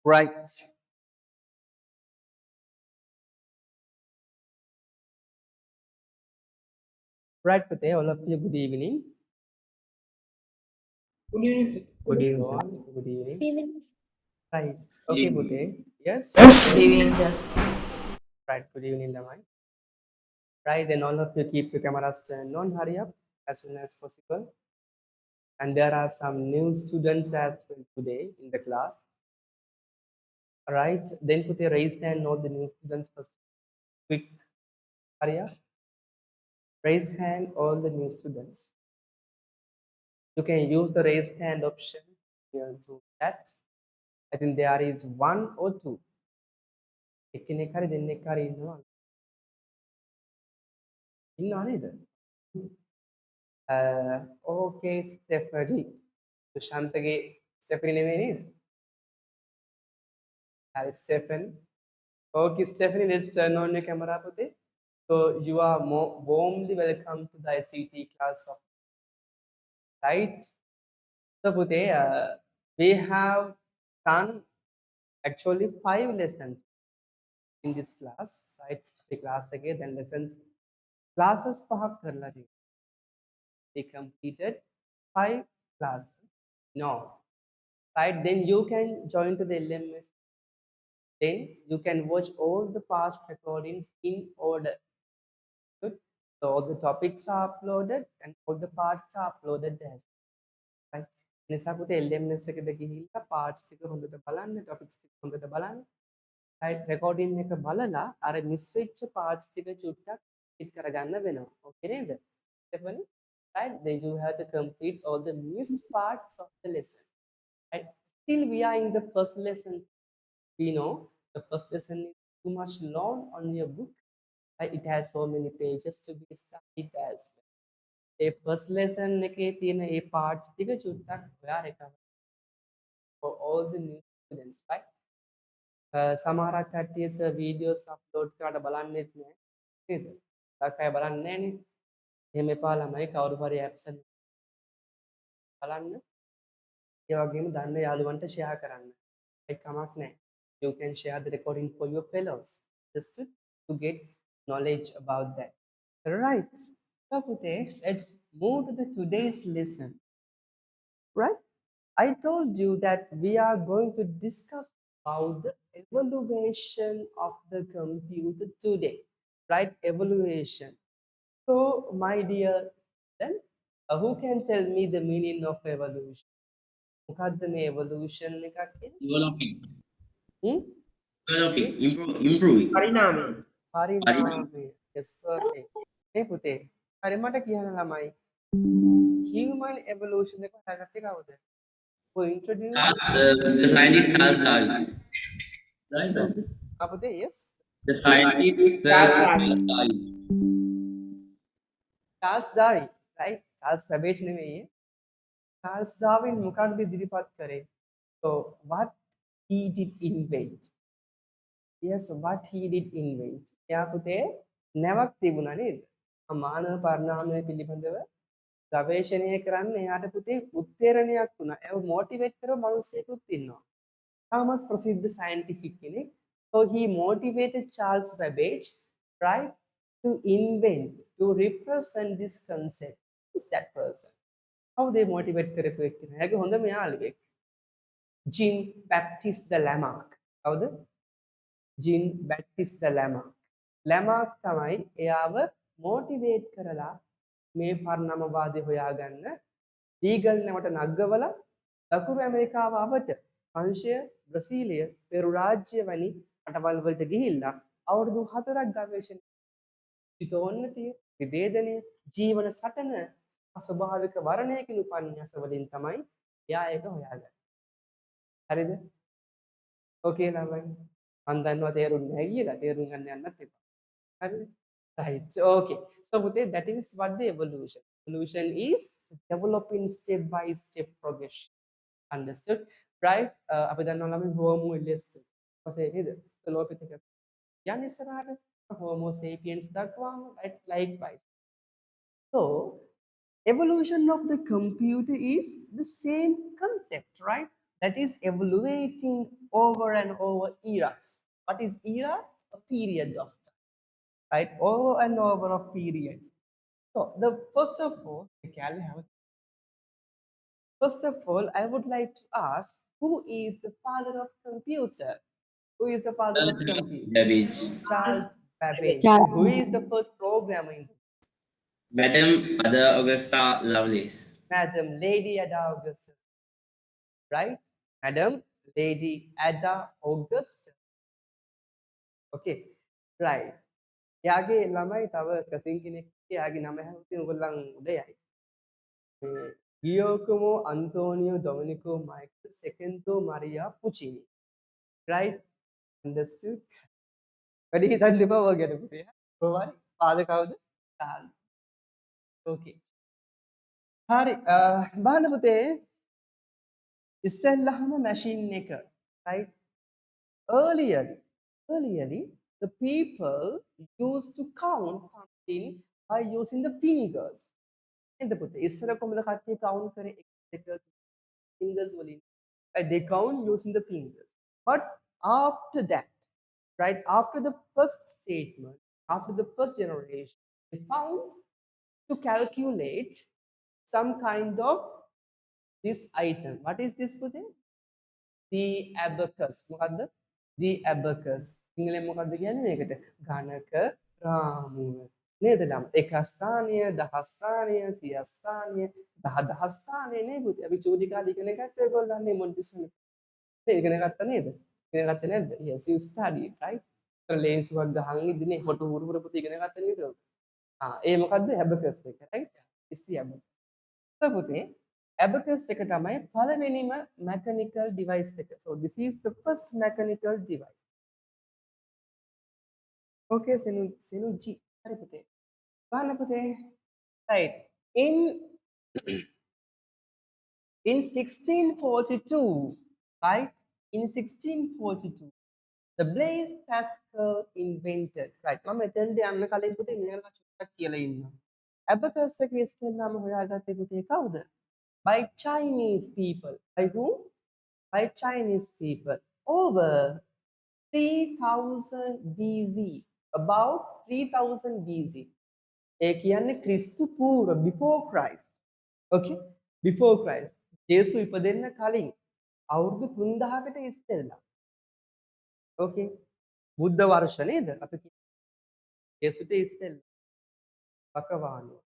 Right. Right, Pate, all of you, good evening. Good evening, sir. Good evening, all. Good evening. Evening. Right. Okay, Pate. Yes. Yes. Good evening, sir. Right. Good evening, Lamai. Right. Then all of you keep your cameras turned on. Hurry up as soon as possible. And there are some new students as well today in the class. All right. Then put a raise hand. All the new students first. Quick. Hurry up. Raise hand. All the new students. You can use the raise hand option here. So that I think there is one or two. එක්කෙනෙක් හරි දෙන්නෙක් හරි ඉන්නවා ඉන්නව නේද? ඕකේ ස්ටෙෆනි. දුෂාන්තගේ ස්ටෙෆනි නෙමෙයි නේද? හරි Stephen. Okay, Stephanie, let's turn on your camera, Pute. So you are more warmly welcome to the I.C.T class of right. So Pute, we have done actually 5 lessons in this class, right? The class again, then lessons. Classes pahak karla thi. They completed 5 classes. No, right? Then you can join to the LMS. Then you can watch all the past recordings in order. Good. So all the topics are uploaded and all the parts are uploaded as right. නිසා පුතේ LMS එකද ගිහිල්ලා parts ටික හොඳට බලන්න, topics ටික හොඳට බලන්න. right recording එක බලලා අර miss වෙච්ච parts ටික චුට්ටක් fit කරගන්න වෙනවා. Okay නේද? Stephanie? Right? Then you have to complete all the missed parts of the lesson. Right? Still we are in the first lesson. We know the first lesson is too much long on your book. Right? It has so many pages to be studied as well. A first lesson එකේ තියෙන ඒ parts ටික චුට්ටක් ඔයා recover for all the new students, right? සමහරක් කට්ටිය sir videos upload කරලා බලන්නෙත් නෑ නේද? තාක් අය බලන්නේ නෑනේ. එහෙම එපා ළමයි කවුරු හරි absent බලන්න. ඒ වගේම දන්න යාළුවන්ට share කරන්න. ඒක කමක් නෑ. You can share the recording for your fellows just to get knowledge about that. Right. So Pute, let's move to the today's lesson. Right? I told you that we are going to discuss about the evaluation of the computer today. Right? Evaluation. So, my dear students, who can tell me the meaning of evolution? මොකක්ද මේ evolution එකක් කියන්නේ? Developing. Hmm? Developing. Improving. පරිණාමය. පරිණාමය. Yes, perfect. මේ පුතේ, හරි මට කියන්න ළමයි. Human evolution එක හදාගත්තේ කවුද? Who introduced? The scientist Charles Darwin. Right? පුතේ, yes? The scientist Charles Darwin. Darwin. Charles Darwin, right? Charles Babbage නෙමෙයි. Charles Darwin මොකක්ද ඉදිරිපත් කරේ? So what he did invent? Yes, what he did invent. එයා පුතේ නැවක් තිබුණා නේද? මානව පරිණාමය පිළිබඳව ගවේෂණය කරන්න එයාට පුතේ උත්තේරණයක් වුණා. ඒව මොටිවේට් කරව මිනිස්සෙකුත් ඉන්නවා. තාමත් ප්‍රසිද්ධ scientific කෙනෙක්. So he motivated Charles Babbage, right, to invent, to represent this concept. Who's that person? How they motivate කරපු එක්කෙනා. එයාගේ හොඳම යාළුවෙක්. Jean Baptiste de Lamarck. කවුද? Jean Baptiste de Lamarck. Lamarck තමයි එයාව motivate කරලා මේ පරිණාමවාදී හොයාගන්න ඊගල් නැවට නග්ගවල දකුණු ඇමරිකාව අවට අංශය බ්‍රසීලිය පෙරු රාජ්‍ය වැනි රටවල් වලට ගිහිල්ලා අවුරුදු 4ක් ගවේෂණය චිතෝන්නතිය විවේදනය ජීවන සටන ස්වභාවික වර්ණය කියන උපන්‍යාස වලින් තමයි එයා ඒක හොයාගන්නේ. හරිද? ඕකේ ළමයි. මම දන්නවා තේරුම් නැහැ කියලා. තේරුම් ගන්න යන්නත් එපා. හරිද? Right. Okay. So that is what the evolution. Evolution is developing step by step progression. Understood? Right? අපි දන්නවා ළමයි Homo erectus. ඊපස්සේ නේද? Australopithecus. යන්නේ ඉස්සරහට Homo sapiens දක්වාම right likewise. So evolution of the computer is the same concept, right? that is evaluating over and over eras. What is era? A period of time, right? Over and over of periods. So the first of all, I would like to ask, who is the father of computer? Who is the father of Charles computer? Babbage. Charles Babbage. Who Charles. is the first programmer in Madam Mother Augusta Lovelace. Madam Lady Ada Augustus, right? Madam Lady Ada Augustus. Okay, right. එයාගේ ළමයි තව කසින් කෙනෙක් එයාගේ නම හැමතිස්සෙම ඔයගොල්ලන් උඩයයි. Giacomo Antonio Domenico Michael Secondo Maria Puccini. Right? Understood? වැඩි හිතන්න එපා ඔය ගැන පුතේ. කොහොමරි පාද කවුද? Charles. Okay. හරි බලන්න පුතේ ඉස්සෙල්ලාම මැෂින් එක. Right? Earlier, the people used to count something by using the fingers. එතකොට පුතේ ඉස්සර කොහමද කට්ටිය count කරේ එක දෙක fingers වලින්? Right? They count using the fingers. But after that, right after the first statement, after the first generation, they found to calculate some kind of this item. What is this පුතේ? The abacus. මොකද්ද? The abacus. සිංහලෙන් මොකද්ද කියන්නේ මේකට? ඝනක රාමුව. නේද ළම? එක ස්ථානීය, දහ ස්ථානීය, සිය ස්ථානීය, දහ ස්ථානීය නේ පුතේ. අපි චූටි කාලේ ඉගෙන ගත්ත ඒගොල්ලන්නේ මොන්ටිසෝරි. ඉගෙන ගත්තා නේද? ඉගෙන ගත්තේ නැද්ද? Yes, you studied, right? ලේන්සුවක් ගහන් ඉදිනේ හොට හුරු පුතේ ඉගෙන ගත්ත නේද? ඒ මොකද්ද? abacus එක, right? It's the abacus. So පුතේ abacus එක තමයි පළවෙනිම mechanical device එක. So this is the first mechanical device. Okay, Senu G. හරි පුතේ. බලන්න පුතේ. Right. In 1642, right? In 1642, the Blaise Pascal invented. Right. මම එතෙන්ට යන්න කලින් පුතේ මෙයාලා චුට්ටක් කියලා ඉන්නවා. Abacus එක ඉස්සෙල්ලාම හොයාගත්තේ පුතේ කවුද? By Chinese people. By whom? By Chinese people. Over 3000 BC. About 3000 BC. ඒ කියන්නේ ක්‍රිස්තු පූර්ව, before Christ. Okay? Before Christ. යේසු ඉපදෙන්න කලින් අවුරුදු 3000කට ඉස්සෙල්ලා. Okay? බුද්ධ වර්ෂ නේද? අපි යේසුට ඉස්සෙල්ලා වකවානුව.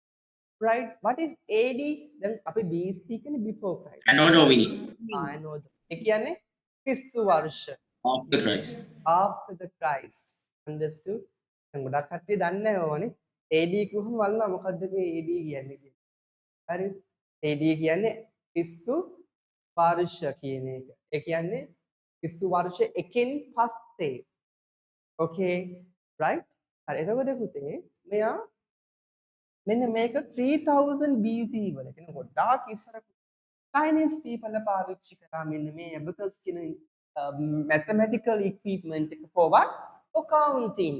Right? What is AD? Then අපි BC කියන්නේ before Christ. Anno I know. ඒ කියන්නේ ක්‍රිස්තු වර්ෂ. after Christ. After the Christ. Understood? දැන් ගොඩක් කට්ටිය දන්නේ නැහැ ඕවනේ. AD කිව්වම වල්ලා මොකද්ද මේ AD කියන්නේ කියලා. හරි? AD කියන්නේ ක්‍රිස්තු වර්ෂ කියන එක. ඒ කියන්නේ ක්‍රිස්තු වර්ෂ එකෙන් පස්සේ. Okay? Right? හරි. එතකොට පුතේ මෙයා මෙන්න මේක 3000 BC වල කියන ගොඩාක් ඉස්සර Chinese people පාවිච්චි කරා මෙන්න මේ abacus කියන mathematical equipment එක for what? For counting.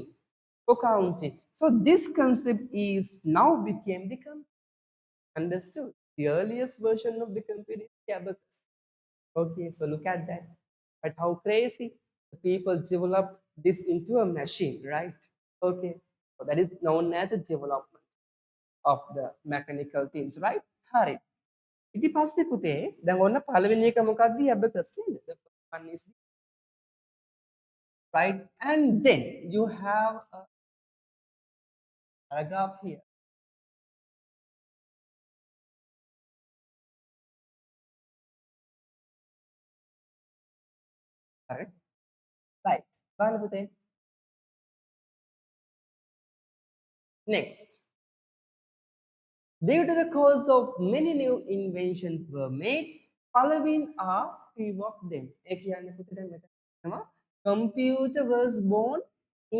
For counting. So this concept is now became the computer. Understood? The earliest version of the computer is the abacus. Okay, so look at that. But how crazy the people developed this into a machine, right? Okay, so that is known as a development of the mechanical things, right? Hari. ඊට පස්සේ පුතේ දැන් ඔන්න පළවෙනි එක මොකක්ද? abacus නේද? The first one is right, and then you have a paragraph here. Correct? Right. බලන්න පුතේ. Next. Due to the cause of many new inventions were made, following are few of them. ඒ කියන්නේ පුතේ දැන් මෙතන තමයි computer was born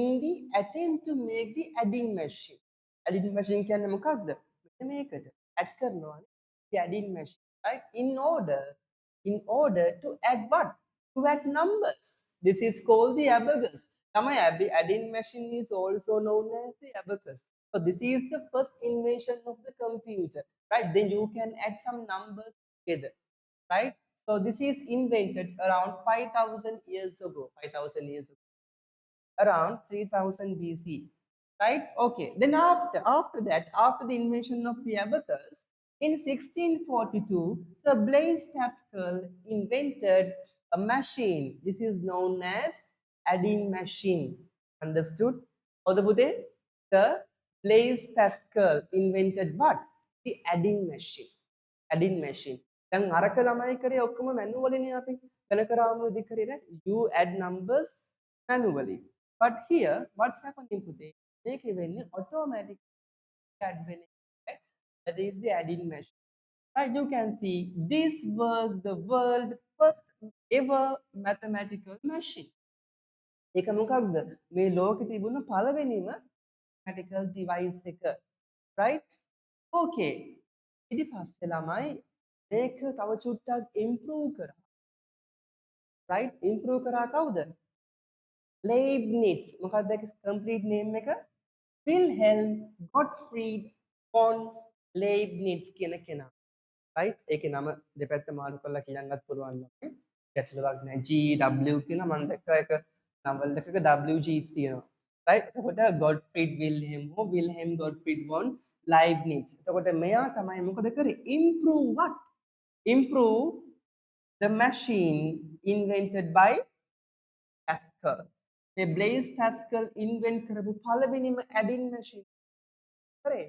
in the attempt to make the adding machine. Adding machine කියන්නේ මොකක්ද? මෙන්න මේකට add කරනවානේ. The adding machine, right? In order to add what? To add numbers. This is called the abacus. තමයි adding machine is also known as the abacus. So this is the first invention of the computer, right? Then you can add some numbers together, right? So this is invented around 5,000 years ago. 5,000 years ago, around 3000 BC, right? Okay. Then after that, after the invention of the abacus, in 1642, Sir Blaise Pascal invented a machine. This is known as adding machine. Understood? Odabute? Sir Blaise Pascal invented what? The adding machine. Adding machine. දැන් අරක ළමයි කරේ ඔක්කොම manually අපි වෙන කරාම විදි කරේ නේ. You add numbers manually. But here, what's happening today? මේකේ වෙන්නේ automatic add වෙන්නේ. Right? That is the adding machine. Right? You can see this was the world first ever mathematical machine. ඒක මොකක්ද? මේ ලෝකෙ තිබුණ පළවෙනිම mathematical device එක. Right? Okay. ඊට පස්සේ ළමයි මේක තව චුට්ටක් improve කරා. Right? Improve කරා කවුද? Leibniz. මොකක්ද ඒකේ complete name එක? Wilhelm Gottfried von Leibniz කියන කෙනා. right? ඒකේ නම දෙපැත්ත මාරු කරලා කියන්නත් පුළුවන් වගේ. ගැටලුවක් නැහැ. GW කියන මම දැක්ක එක නම්බර් එකක WG තියෙනවා. right? එතකොට Gottfried Wilhelm හෝ Wilhelm Gottfried von Leibniz. එතකොට මෙයා තමයි මොකද කරේ? Improve what? Improve the machine invented by Pascal. මේ Blaise Pascal invent කරපු පළවෙනිම adding machine කරේ.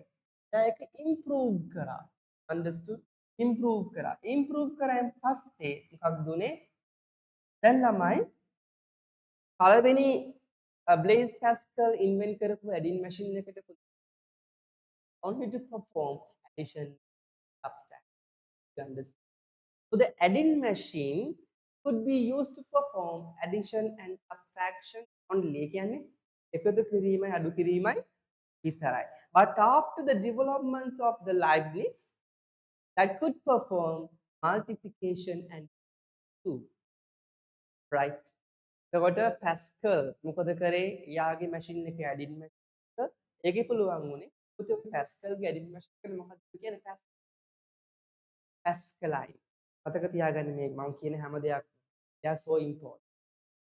දැන් ඒක improve කරා. Understood? Improve කරා. Improve කරායින් පස්සේ මොකක්ද උනේ? දැන් ළමයි පළවෙනි Blaise Pascal invent කරපු adding machine එකට only to perform addition, subtraction. You understand? So the adding machine could be used to perform addition and subtraction only. කියන්නේ එකතු කිරීමයි අඩු කිරීමයි විතරයි. But after the development of the Leibniz, that could perform multiplication and two. Right? එතකොට Pascal මොකද කරේ? යාගේ machine එකේ adding machine එක ඒකේ පුළුවන් උනේ පුතේ Pascal ගේ adding machine එක මොකක්ද කියන්නේ Pascaline. මතක තියාගන්න මේ මම කියන හැම දෙයක්ම. They are so important.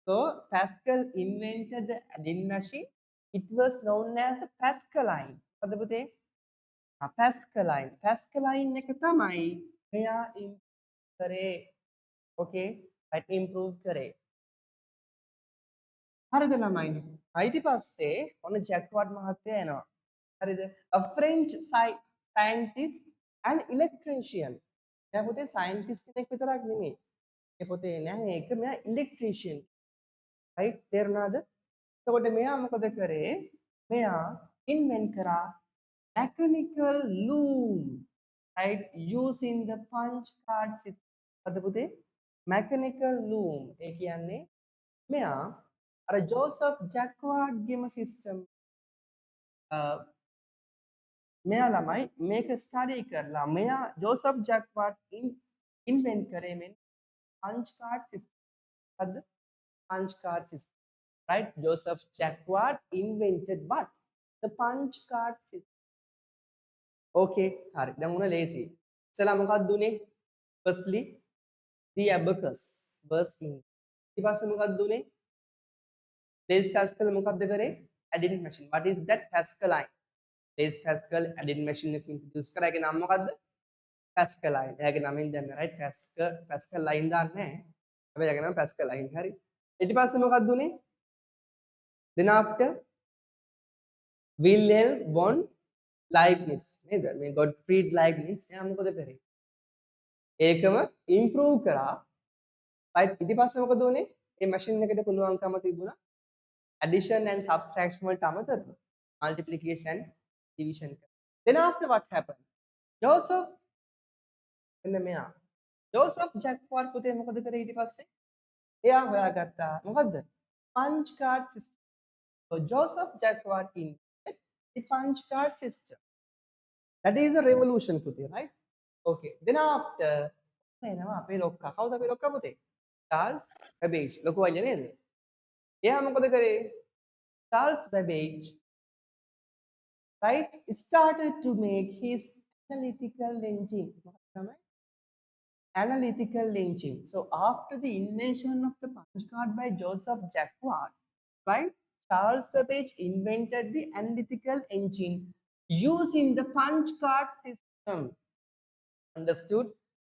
So Pascal invented the adding machine. It was known as the Pascaline. මොකද පුතේ? Pascaline. Pascaline එක තමයි මෙයා කරේ. Okay? right improve කරේ. හරිද ළමයි? ඊට පස්සේ ඔන්න ජැක්වාඩ් මහත්තයා එනවා. හරිද? A French scientist and electrician. එයා පුතේ scientist කෙනෙක් විතරක් නෙමෙයි. ඒ පොතේ නෑ ඒක මෙයා electrician. right? තේරුණාද? එතකොට මෙයා මොකද කරේ? මෙයා invent කරා mechanical loom. right? using the punch card system. මොකද පුතේ? mechanical loom. ඒ කියන්නේ මෙයා අර ජෝසප් ජැක්වාඩ්ගේම සිස්ටම් මෙයා ළමයි මේක ස්ටඩි කරලා මෙයා ජෝසප් ජැක්වාඩ් ඉන්වෙන්ට් කරේ මෙන්න පන්ච් කාඩ් සිස්ටම්. හරිද? punch card system. right? Joseph Jacquard invented what? The punch card system. Okay, හරි. දැන් උන ලේසි. ඉතලා මොකක්ද උනේ? Firstly, the abacus was in. ඊට පස්සේ මොකක්ද උනේ? Blaise Pascal මොකක්ද කරේ? adding machine. What is that? Pascaline. Blaise Pascal adding machine එක introduce කරා. ඒකේ නම මොකක්ද? Pascaline. එයාගේ නමින් දැම්ම right? Pascaline දාන්නේ නැහැ. හැබැයි ඒකේ නම Pascaline. හරි. ඊට පස්සේ මොකක්ද උනේ? Then after Wilhelm von Leibniz නේද? මේ Gottfried Leibniz එයා මොකද කරේ? ඒකම improve කරා. right? ඊට පස්සේ මොකද උනේ? මේ machine එකට පුළුවන්කම තිබුණා addition and subtraction වලට අමතරව multiplication division කරා. Then after what happened? Joseph එන්න මෙයා Joseph Jacquard පුතේ මොකද කරේ ඊට පස්සේ? එයා හොයාගත්තා මොකද්ද? punch card system. So Joseph Jacquard invented the punch card system. That is a revolution පුතේ, right? Okay. Then after එනවා අපේ ලොක්කා. කවුද අපේ ලොක්කා පුතේ? Charles Babbage. ලොකු අයියා නේද? එයා මොකද කරේ? Charles Babbage right started to make his analytical engine. මොකක්ද තමයි? analytical engine. So after the invention of the punch card by Joseph Jacquard, right, Charles Babbage invented the analytical engine using the punch card system. Understood?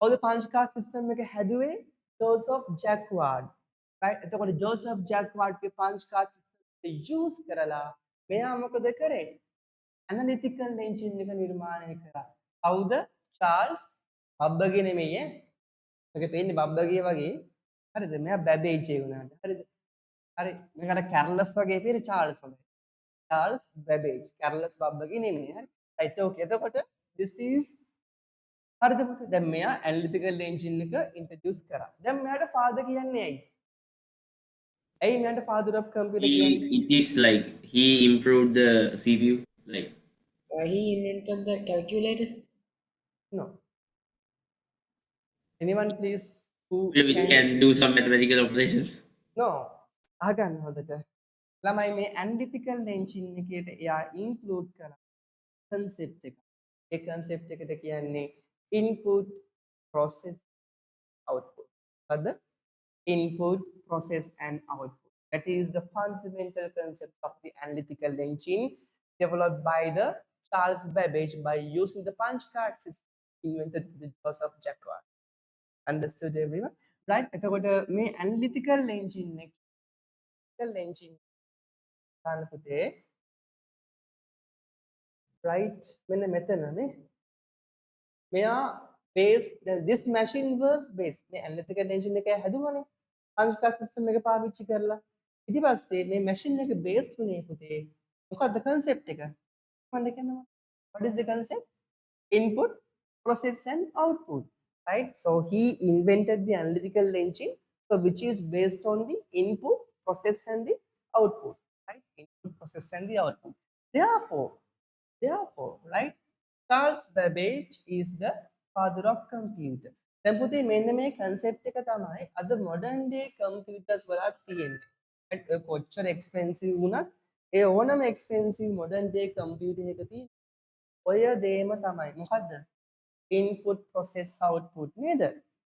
How the punch card system එක හැදුවේ Joseph Jacquard, right? එතකොට Joseph Jacquard के punch card system use කරලා මෙයා මොකද කරේ? Analytical engine එක නිර්මාණය කරා. කවුද? Charles බබ්බගේ නෙමෙයි ඈ. ඔගේ පේන්නේ බබ්බගේ වගේ. හරිද? මෙයා බැබේජ් ඒ වුණාට. හරිද? හරි. මේකට කැර්ලස් වගේ පේන්නේ Charles වගේ. Charles Babbage. කැර්ලස් බබ්බගේ නෙමෙයි. හරි. right okay. එතකොට this is හරිද පුතේ? දැන් මෙයා ඇනලිටිකල් එන්ජින් එක ඉන්ට්‍රොඩියුස් කරා. දැන් මෙයාට ෆාදර් කියන්නේ ඇයි? ඇයි මෙයාට ෆාදර් ඔෆ් කම්පියුටර් කියන්නේ? It is like he improved the CPU, like He invented the calculator. No. Anyone please who which can do some mathematical operations. No. අහගන්න හොඳට. ළමයි මේ ඇනලිටිකල් එන්ජින් එකේට එයා ඉන්ක්ලූඩ් කරා concept එක. ඒ concept එකට කියන්නේ input process output. හරිද? Input process and output. That is the fundamental concept of the analytical engine developed by the Charles Babbage by using the punch card system invented by Joseph Jacquard. Understood everyone? Right? එතකොට මේ analytical engine ගන්න පුතේ right මෙන්න මෙතනනේ මෙයා based this machine was based මේ analytical engine එක හැදුවනේ punch card system එක පාවිච්චි කරලා ඊට පස්සේ මේ machine එක based වුණේ පුතේ මොකක්ද concept එක මම කියනවා what is the concept input process and output right so he invented the analytical engine so which is based on the input process and the output right input process and the output therefore right Charles Babbage is the father of computer දැන් පුතේ මෙන්න මේ concept එක තමයි අද modern day computers වලත් තියෙන්නේ කොච්චර expensive වුණත් ඒ ඕනම expensive modern day computer එකක තියෙන ඔය දේම තමයි මොකද්ද input process output නේද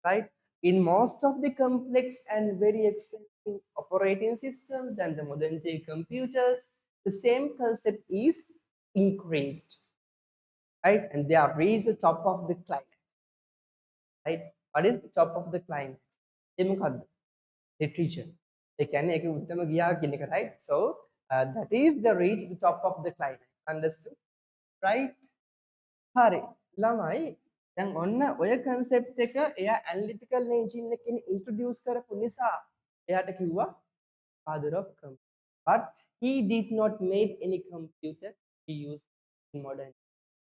right in most of the complex and very expensive operating systems and the modern day computers the same concept is increased right and they have reached the top of the climax right what is the top of the climax ඒ මොකද්ද literature ඒ කියන්නේ ඒක උඩටම ගියා කියන එක right so that is the reach the top of the climax understood right හරි ළමයි දැන් ඔන්න ඔය concept එක එයා analytical engine එකකින් introduce කරපු නිසා එයාට කිව්වා father of computer but he did not made any computer he used in modern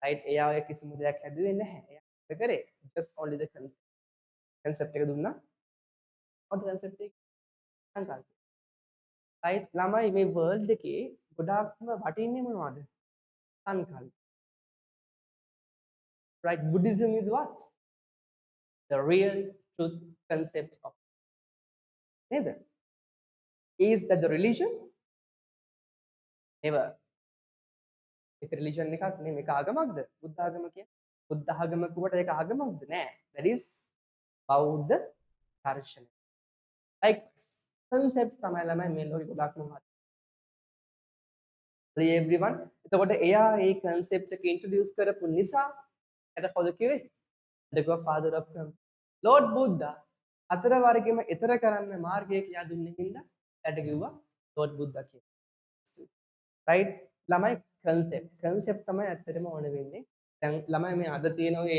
right එයා ඔය කිසිම දෙයක් හැදුවේ නැහැ එයා මොකද කරේ just only the concept එක දුන්නා මොකද concept එක සංකල්පය right ළමයි මේ world එකේ ගොඩාක්ම වටින්නේ මොනවද සංකල්ප right Buddhism is what the real truth concept of neither is that the religion never ඒක religion එකක් නෙමෙයි මේක ආගමක්ද බුද්ධ ආගම කියන්නේ බුද්ධ ආගම කුවට ඒක ආගමක්ද නෑ that is බෞද්ධ දර්ශනය like concepts තමයි ළමයි මේ ලෝකේ ගොඩාක්ම හරි everyone එතකොට එයා මේ concept එක introduce කරපු නිසා එතකොට කවුද කිව්වේ the father of Lord Buddha අතර වර්ගෙම ඊතර කරන්න මාර්ගය කියා දුන්නේ හින්දා එයාට කිව්වා Lord Buddha කියලා right ළමයි concept තමයි ඇත්තටම ඕන වෙන්නේ දැන් ළමයි මේ අද තියෙන ඔය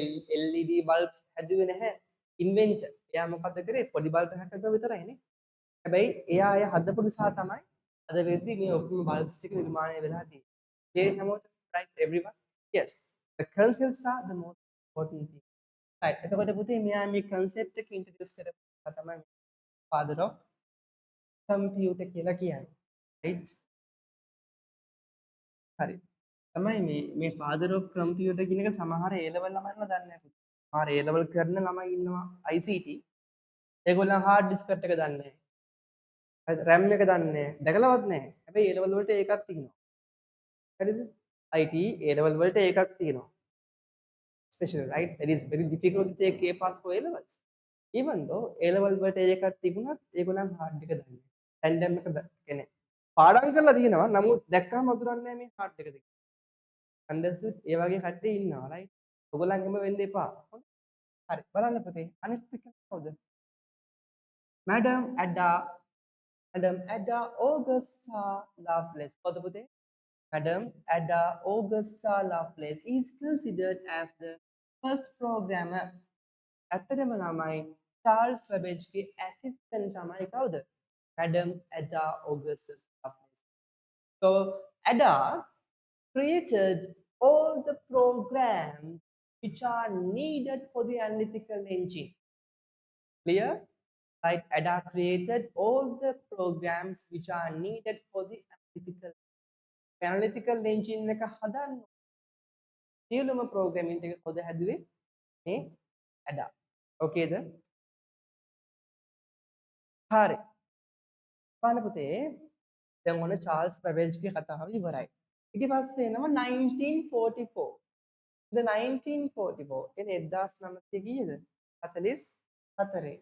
LED bulbs හැදුවේ නැහැ inventor එයා මොකද්ද කරේ පොඩි bulb එකක් හදුවා විතරයිනේ හැබැයි එයා අය හදපු නිසා තමයි අද වෙද්දි මේ ඔක්කොම bulbs ටික නිර්මාණය වෙලා තියෙන්නේ ඒ හැමෝටම right everyone yes the concepts are the most important thing right එතකොට පුතේ මෙයා මේ concept එක introduce කරපු තමයි father of computer කියලා කියන්නේ right හරි තමයි මේ father of computer කියන එක සමහර A level ළමයින්ම දන්නේ නැහැ පුතේ. සමහර A level කරන ළමයි ඉන්නවා ICT. ඒගොල්ලන් hard disk එක දන්නේ නැහැ. හරිද? RAM එක දන්නේ නැහැ. දැකලවත් නැහැ. හැබැයි A level වලට ඒකක් තියෙනවා. හරිද? IT A level වලට ඒකක් තියෙනවා. especially, right? It is very difficult to take A pass for A levels. Even though A level වලට එකක් තිබුණත් ඒගොල්ලන් hard එක දන්නේ. random එක කියන්නේ පාඩම් කරලා තියෙනවා. නමුත් දැක්කම අඳුරන්නේ නැහැ මේ hard එක දිග. understood? ඒ වගේ කට්ටිය ඉන්නවා, right? ඔයගොල්ලන් එහෙම වෙන්න එපා. හරි. බලන්න පුතේ. අනිත් එක කවුද? Madam Ada, Madam Ada Augusta Lovelace. කවුද පුතේ? Madam Ada Augusta Lovelace is considered as the first programmer. ඇත්තටම ළමයි Charles Babbage ගේ assistant තමයි කවුද? Madam Ada Augustus Lovelace. So Ada created all the programs which are needed for the analytical engine. Clear? Right? Ada created all the programs which are needed for the analytical engine එක හදන්න සියලුම programming ටික කොහොද හැදුවේ? මේ Ada. Okay ද? හරි. බලන්න පුතේ දැන් ඔන්න චාල්ස් බැබෙජ් ගේ කතාව ඉවරයි. ඊට පස්සේ එනවා 1944. The 1944 කියන්නේ 1900 කීයද? 44.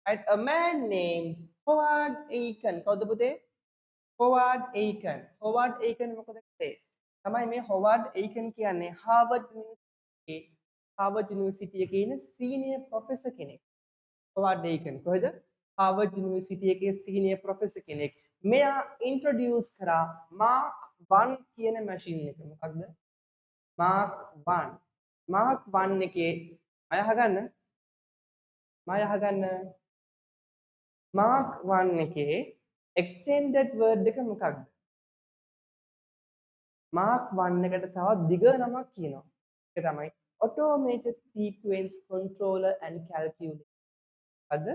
Right, a man named Howard Aiken. කවුද පුතේ? Howard Aiken. Howard Aiken මොකද කළේ? තමයි මේ Howard Aiken කියන්නේ Harvard University එකේ ඉන්න senior professor කෙනෙක්. Howard Aiken කොහෙද? Harvard University එකේ senior professor කෙනෙක්. මෙයා introduce කරා Mark 1 කියන machine එක. මොකක්ද? Mark 1. Mark 1 එකේ මම අහගන්න Mark 1 එකේ extended word එක මොකක්ද? Mark 1 එකට තවත් දිග නමක් කියනවා. ඒක තමයි automated sequence controller and calculator. අද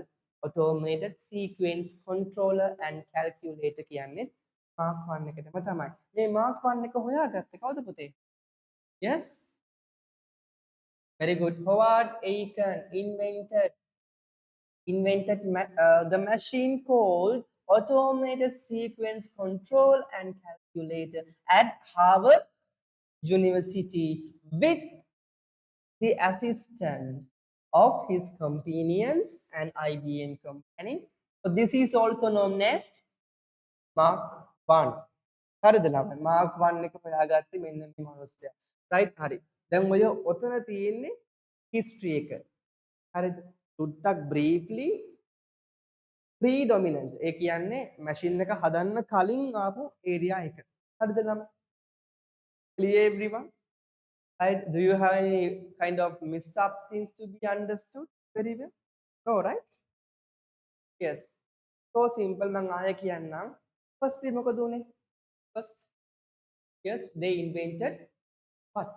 automated sequence controller and calculator කියන්නේ Mark 1 එකටම තමයි. මේ Mark 1 එක හොයාගත්තේ කවුද පුතේ? Yes? Very good. Howard Aiken invented the machine called automated sequence control and calculator at Harvard University with the assistance of his companions and IBM company. So this is also known as Mark 1. හරිද ළමයි? Mark 1 එක හොයාගත්තේ මෙන්න මේ මිනිස්සයා. right? හරි. දැන් ඔය ඔතන තියෙන්නේ history එක. හරිද? සුට්ටක් briefly predominant ඒ කියන්නේ machine එක හදන්න කලින් ආපු area එක. හරිද ළමයි? Clear everyone? Right? Do you have any kind of messed up things to be understood very well? No, right? Yes. So simple මම ආයෙ කියන්නම්. Firstly මොකද උනේ? First, yes, they invented what?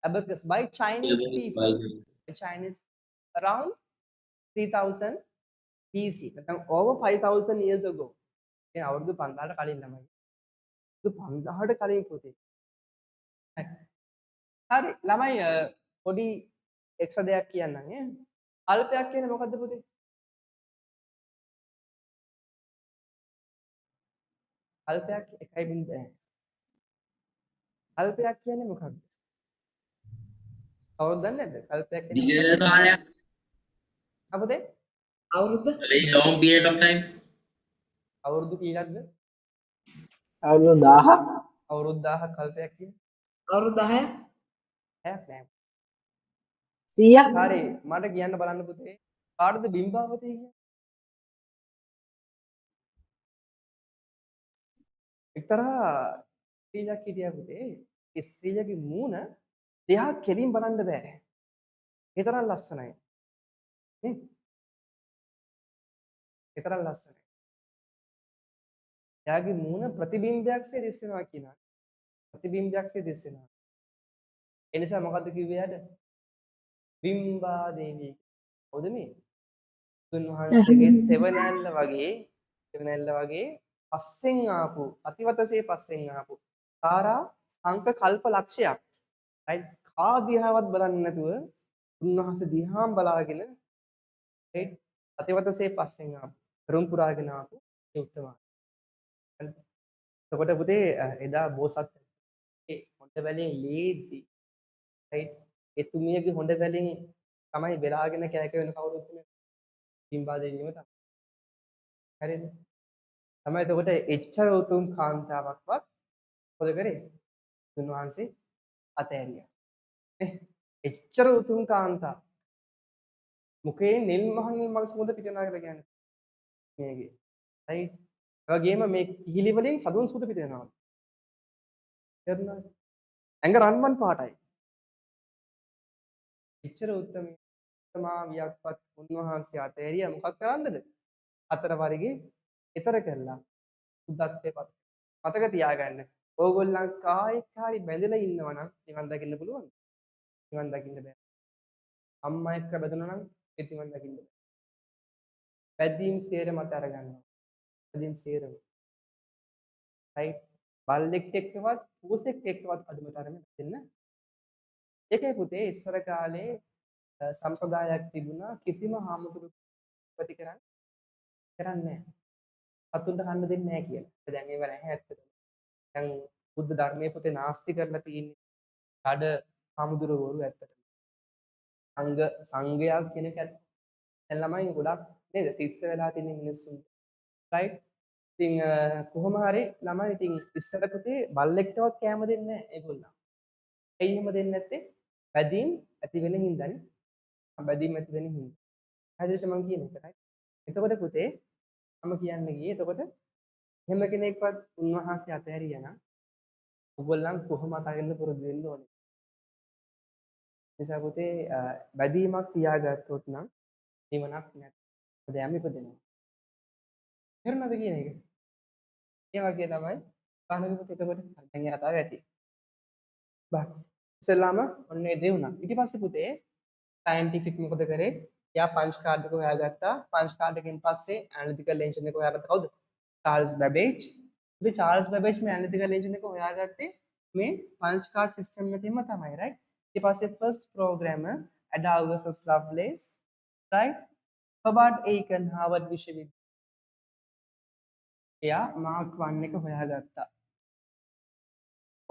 Abacus by Chinese people. Chinese around 3000 BC. නැත්නම් over 5000 years ago. ඒ අවුරුදු 5000ට කලින් තමයි. අවුරුදු 5000ට කලින් පුතේ. හරි ළමයි පොඩි එක්ස්ට්‍රා දෙයක් කියන්නම් ඈ. අල්පයක් කියන්නේ මොකද්ද පුතේ? අල්පයක් 1.0. අල්පයක් කියන්නේ මොකක්ද? කවුරුද දන්නේ නැද්ද? අල්පයක් කියන්නේ දීර්ඝ කාලයක්. අපතේ අවුරුද්ද? Very long period of time. අවුරුදු කීයක්ද? අවුරුදු 1000ක් අවුරුදු 1000ක් කල්පයක් කියන්නේ? අවුරුදු 10ක්? ඇයක් නෑ. 100ක් හරි මට කියන්න බලන්න පුතේ. කාටද බිම්බාවතී කියන්නේ? එක්තරා ස්ත්‍රියක් හිටියා පුතේ. ඒ ස්ත්‍රියගේ මූණ දෙහා කෙලින් බලන්න බෑ. ඒ තරම් ලස්සනයි. නේ? ඒ තරම් ලස්සනයි. එයාගේ මූණ ප්‍රතිබිම්බයක්සේ දිස්සෙනවා කියනවා. ප්‍රතිබිම්බයක්සේ දිස්සෙනවා. ඒ නිසා මොකද්ද කිව්වේ යාට? බිම්බා දේවී. හොඳ මේ. තුන්වහන්සේගේ සෙවණැල්ල වගේ පස්සෙන් ආපු අතිවතසේ පස්සෙන් ආපු සාරා සංක කල්ප ලක්ෂයක්. right? කා දිහාවත් බලන්නේ නැතුව උන්වහන්සේ දිහාම බලාගෙන right? අතිවතසේ පස්සෙන් ආපු රුම් පුරාගෙන ආපු උත්තමයා. එතකොට පුතේ එදා බෝසත් ඒ මොඩ වැලේ ලේද්දි right එතුමියගේ හොඬ වලින් තමයි වෙලාගෙන කෑ කියවෙන කවුරුත් නෙමෙයි. පින්බා දෙවියම තමයි. හරිද? තමයි එතකොට එච්චර උතුම් කාන්තාවක්වත් මොකද කරේ? උන්වහන්සේ අතෑරියා. නේ? එච්චර උතුම් කාන්තාව. මුකේ නිල් මහන් සුවඳ පිටනවා කියලා කියන්නේ මේකේ. රයිට්? ඒ වගේම මේ කිහිලි වලින් සතුන් සුවඳ පිට වෙනවා. තේරුණාද? ඇඟ රන්වන් පාටයි. එච්චර උත්තමාවියක්වත් උන්වහන්සේ අතෑරියා මොකක් කරන්නද? හතර වරිගේ ඊතර කරලා බුද්ධත්වයේ පත්. මතක තියාගන්න. ඕගොල්ලන් කායික හරි බැඳලා ඉන්නවා නම් නිවන් දකින්න පුළුවන්. නිවන් දකින්න බෑ. අම්මා එක්ක බැඳුණා නම් ඒත් නිවන් දකින්න බෑ. බැඳීම් සේරම අත අරගන්නවා. බැඳීම් සේරම. රයිට්? බල්ලෙක් එක්කවත් පූසෙක් එක්කවත් අදුම තරමේ බැඳෙන්න. ඒකයි පුතේ ඉස්සර කාලේ සම්ප්‍රදායක් තිබුණා කිසිම හාමුදුරු කරන්නේ නැහැ. සතුන්ට කන්න දෙන්නේ නැහැ කියලා. දැන් ඒව නැහැ ඇත්තටම. දැන් බුද්ධ ධර්මයේ පුතේ නාස්ති කරලා තියෙන්නේ කඩ හාමුදුරුවෝ ඇත්තටම. සංඝයා කියන එක දැන් ළමයි ගොඩක් නේද තිත්ත වෙලා තියෙන මිනිස්සුන්. රයිට්? ඉතින් කොහොම හරි ළමයි ඉතින් ඉස්සර පුතේ බල්ලෙක්ටවත් කෑම දෙන්නේ නැහැ ඒගොල්ලෝ. ඇයි එහෙම දෙන්නේ නැත්තේ? බැදීම් ඇති වෙන හින්දානේ. බැදීම් ඇති වෙන හින්දා. හරිද මම කියන එක? රයිට්? එතකොට පුතේ මම කියන්න ගියේ එතකොට එහෙම කෙනෙක්වත් උන්වහන්සේ අතහැරියා නම් ඔයගොල්ලන් කොහොම අතහරින්න පුරුදු වෙන්න ඕනේ. නිසා පුතේ බැදීමක් තියාගත්තොත් නම් නිවනක් නැහැ. දැන් ඉපදෙනවා. තේරුණාද කියන එක? ඒ වගේ තමයි කණුවිපත එතකොට දැන් ඒ කතාව ඇති. බා ඉස්සෙල්ලාම ඔන්න ඒ දේ වුණා. ඊට පස්සේ පුතේ සයන්ටිෆික් මොකද කරේ? එයා පංච් කාඩ් එක හොයාගත්තා. පංච් කාඩ් එකෙන් පස්සේ ඇනලිටිකල් එන්ජින් එක හොයාගත්තා කවුද? චාල්ස් බැබේජ්. ඉතින් චාල්ස් බැබේජ් මේ ඇනලිටිකල් එන්ජින් එක හොයාගත්තේ මේ පංච් කාඩ් සිස්ටම් එකෙන්ම තමයි රයිට්. ඊට පස්සේ ෆස්ට් ප්‍රෝග්‍රෑමර් ඇඩාල්වස් ලව්ලේස් රයිට්. හොබර්ට් ඒකන් හාවර්ඩ් විශ්වවිද්‍යාලය එයා මාක් 1 එක හොයාගත්තා.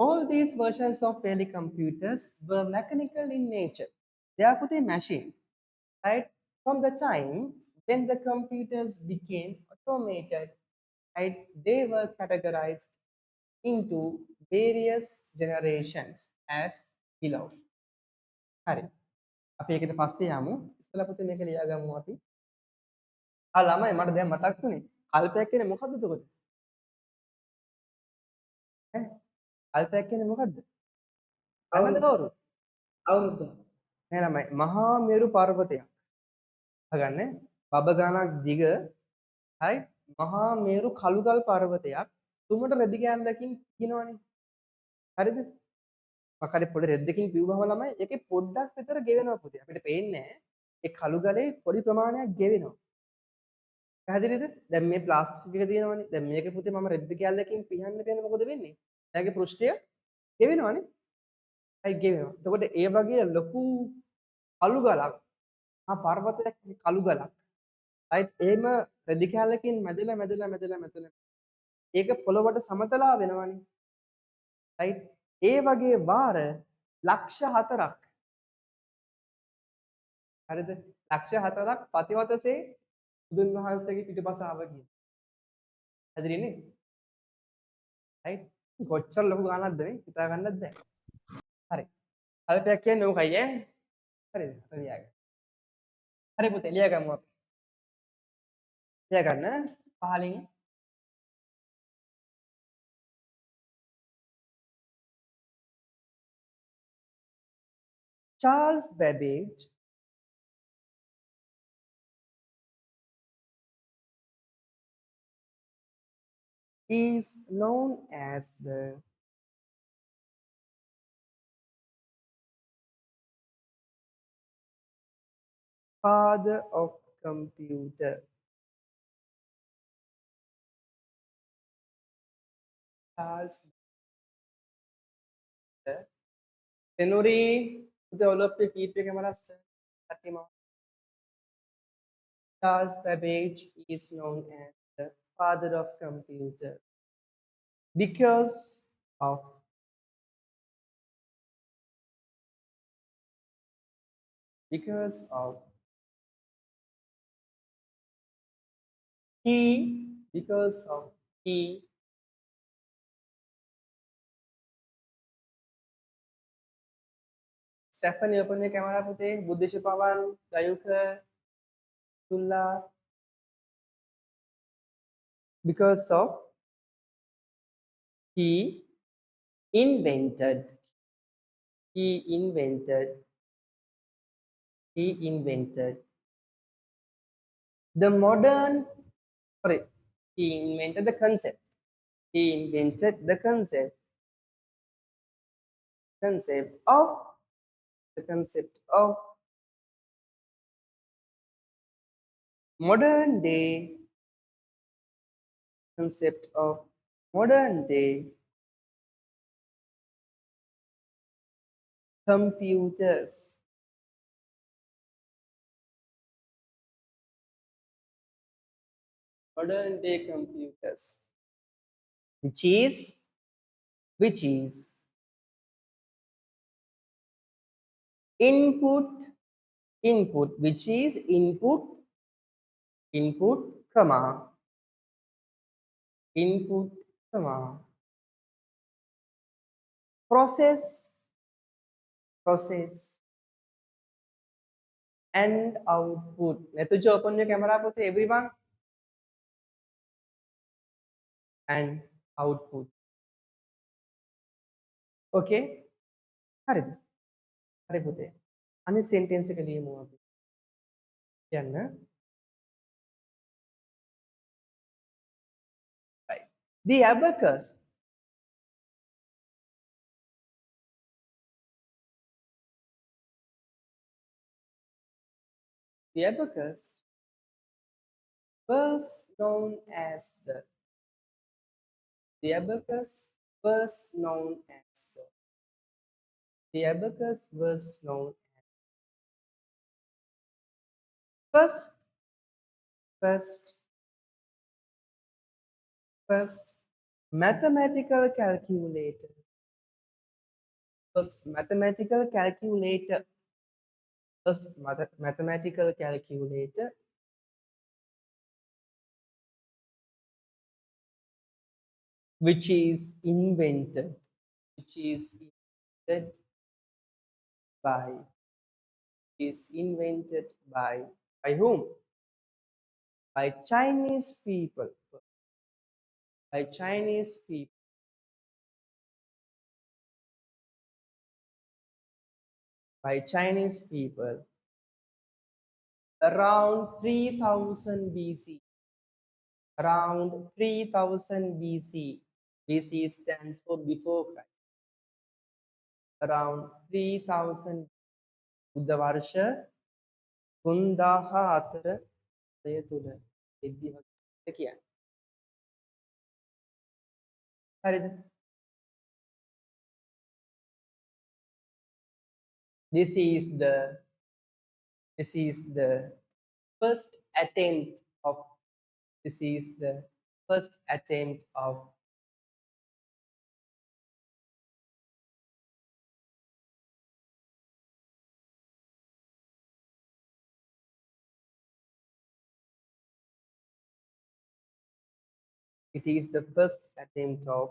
All these versions of early computers were mechanical in nature. They are put in machines, right? From the time when the computers became automated, right, they were categorized into various generations as below. හරි. අපි ඒකට පස්සේ යමු. ඉස්සලා පුතේ මේක ලියාගමු අපි. ළමයි මට දැන් මතක් වුණේ. කල්පයක් කියන්නේ මොකද්ද එතකොට? ඈ? කල්පයක් කියන්නේ මොකද්ද? අන්නද කවුරු? අවුරුද්ද. නෑ ළමයි. මහා මේරු පර්වතයක්. අහගන්න. බබ ගණක් දිග හරි මහා මේරු කළුගල් පර්වතයක් තුමට රෙදි කෑල්ලකින් කියනවනේ. හරිද? මොකද පොඩි රෙද්දකින් පිව්වම ළමයි ඒකේ පොඩ්ඩක් විතර ගෙවෙනවා පුතේ. අපිට පේන්නේ නැහැ. ඒ කළුගලේ පොඩි ප්‍රමාණයක් ගෙවෙනවා. පැහැදිලිද? දැන් මේ ප්ලාස්ටික් එක තියෙනවනේ. දැන් මේක පුතේ මම රෙද්ද කෑල්ලකින් පිහන්න පියන්න මොකද වෙන්නේ? එයාගේ පෘෂ්ඨය ගෙවෙනවනේ. හයි ගෙවෙනවා. එතකොට ඒ වගේ ලොකු කළු ගලක් පර්වතයක් කළු ගලක් රයිට් එහෙම රෙදි කැලකින් මැදලා ඒක පොළොවට සමතලා වෙනවනේ රයිට් ඒ වගේ වාර ලක්ෂ 4ක් හරිද ලක්ෂ 4ක් පතිවතසේ බුදුන් වහන්සේගේ පිටුපස ආව කියන හදිරිනේ රයිට් කොච්චර ලොකු ගානක්ද නේ හිතා ගන්නත් බෑ හරි අල්පයක් කියන්නේ ඕකයි ඈ හරිද හරියගන්න හරි පුතේ ලියගමු අපි ලියගන්න පහලින් Charles Babbage is known as the father of computer. Charles Tenuri, develop a key camera. Charles Babbage is known as the father of computer because of because of he, because of he, Stephanie open your camera pute, Buddhisha Pawan, Rayuka, Tulla, because of he invented, he invented, he invented the modern, sorry, he invented the concept, he invented the concept of, the concept of modern day, concept of modern day computers, modern day computers, which is, which is input, input, which is input, input, comma, input, comma, process, process, and output. Netuja, open your camera, put everyone, and output. Okay? Harid, Harid, put. Ani sentence ke liye mo api. Yanna. Right. The abacus, the abacus was known as the abacus was known as the abacus was known first, first, first mathematical calculator, first mathematical calculator, first mathematical calculator, which is invented, which is invented by, is invented by whom? By Chinese people, by Chinese people, by Chinese people around 3000 BC, around 3000 BC. BC stands for before Christ. Around 3000 බුද්ධ වර්ෂ 3004 තුල එද්දි වගේ කියන්නේ. හරිද? This is the first attempt of, this is the first attempt of it is the first attempt of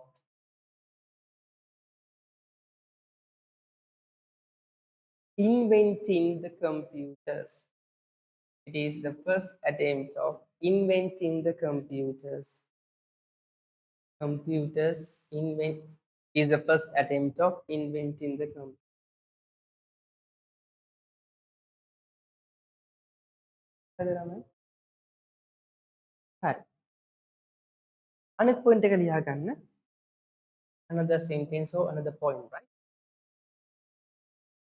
inventing the computers. It is the first attempt of inventing the computers. Computers invent is the first attempt of inventing the computer. හරිද ළමයි? හරි. අනිත් point එක ලියා ගන්න. Another sentence or another point, right?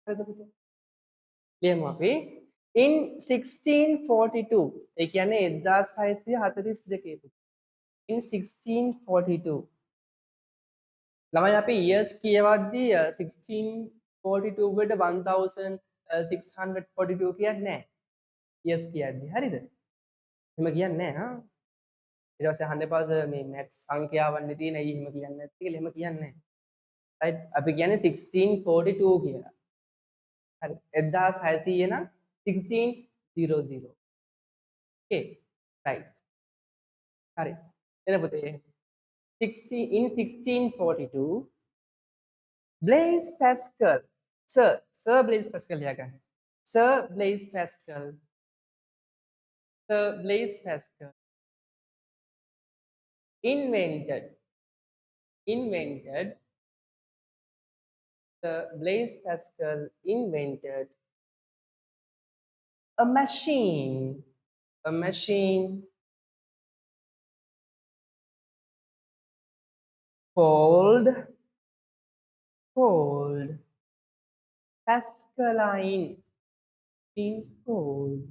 හරිද පුතේ? ලියමු අපි. In 1642 ඒ කියන්නේ 1642 පුතේ. In 1642 ළමයි අපි years කියවද්දී 1642 වලට 1642 කියන්නේ නැහැ. years කියද්දී හරිද? එහෙම කියන්නේ නැහැ හා. ඊට පස්සේ අහන්න එපා මේ maths සංඛ්‍යාවන්නේ තියෙන ඇයි එහෙම කියන්නේ නැත්තේ කියලා එහෙම කියන්නේ නැහැ. right අපි කියන්නේ 1642 කියලා. හරි 1600 නම් 1600. Okay, right. හරි. එන පුතේ 16 in 1642 Blaise Pascal, Sir Blaise Pascal ලියාගන්න. Sir Blaise Pascal, Sir Blaise Pascal invented, Sir Blaise Pascal invented a machine, a machine called Pascaline, called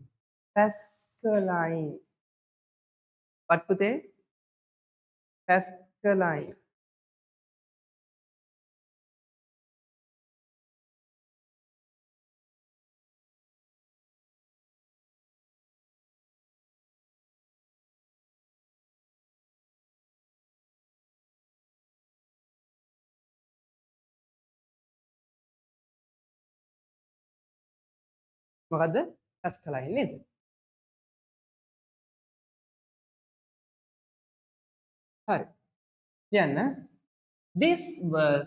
Pascaline. What පුතේ? Pascaline. මොකද්ද? Pascaline නේද? හරි. ලියන්න. This was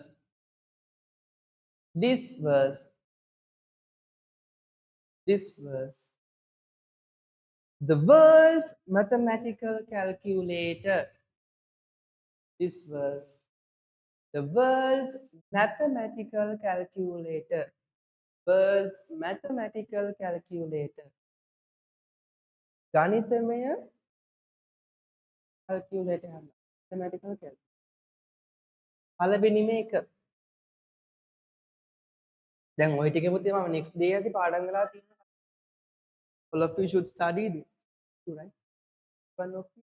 the world's mathematical calculator. This was the world's mathematical calculator. World's mathematical calculator. ගණිතමය calculator හරි. mathematical calculator. පළවෙනිම එක. දැන් ওই ටික පුතේ මම next day යද්දි පාඩම් කරලා තියෙනවා. All of you should study this. Right? One of you.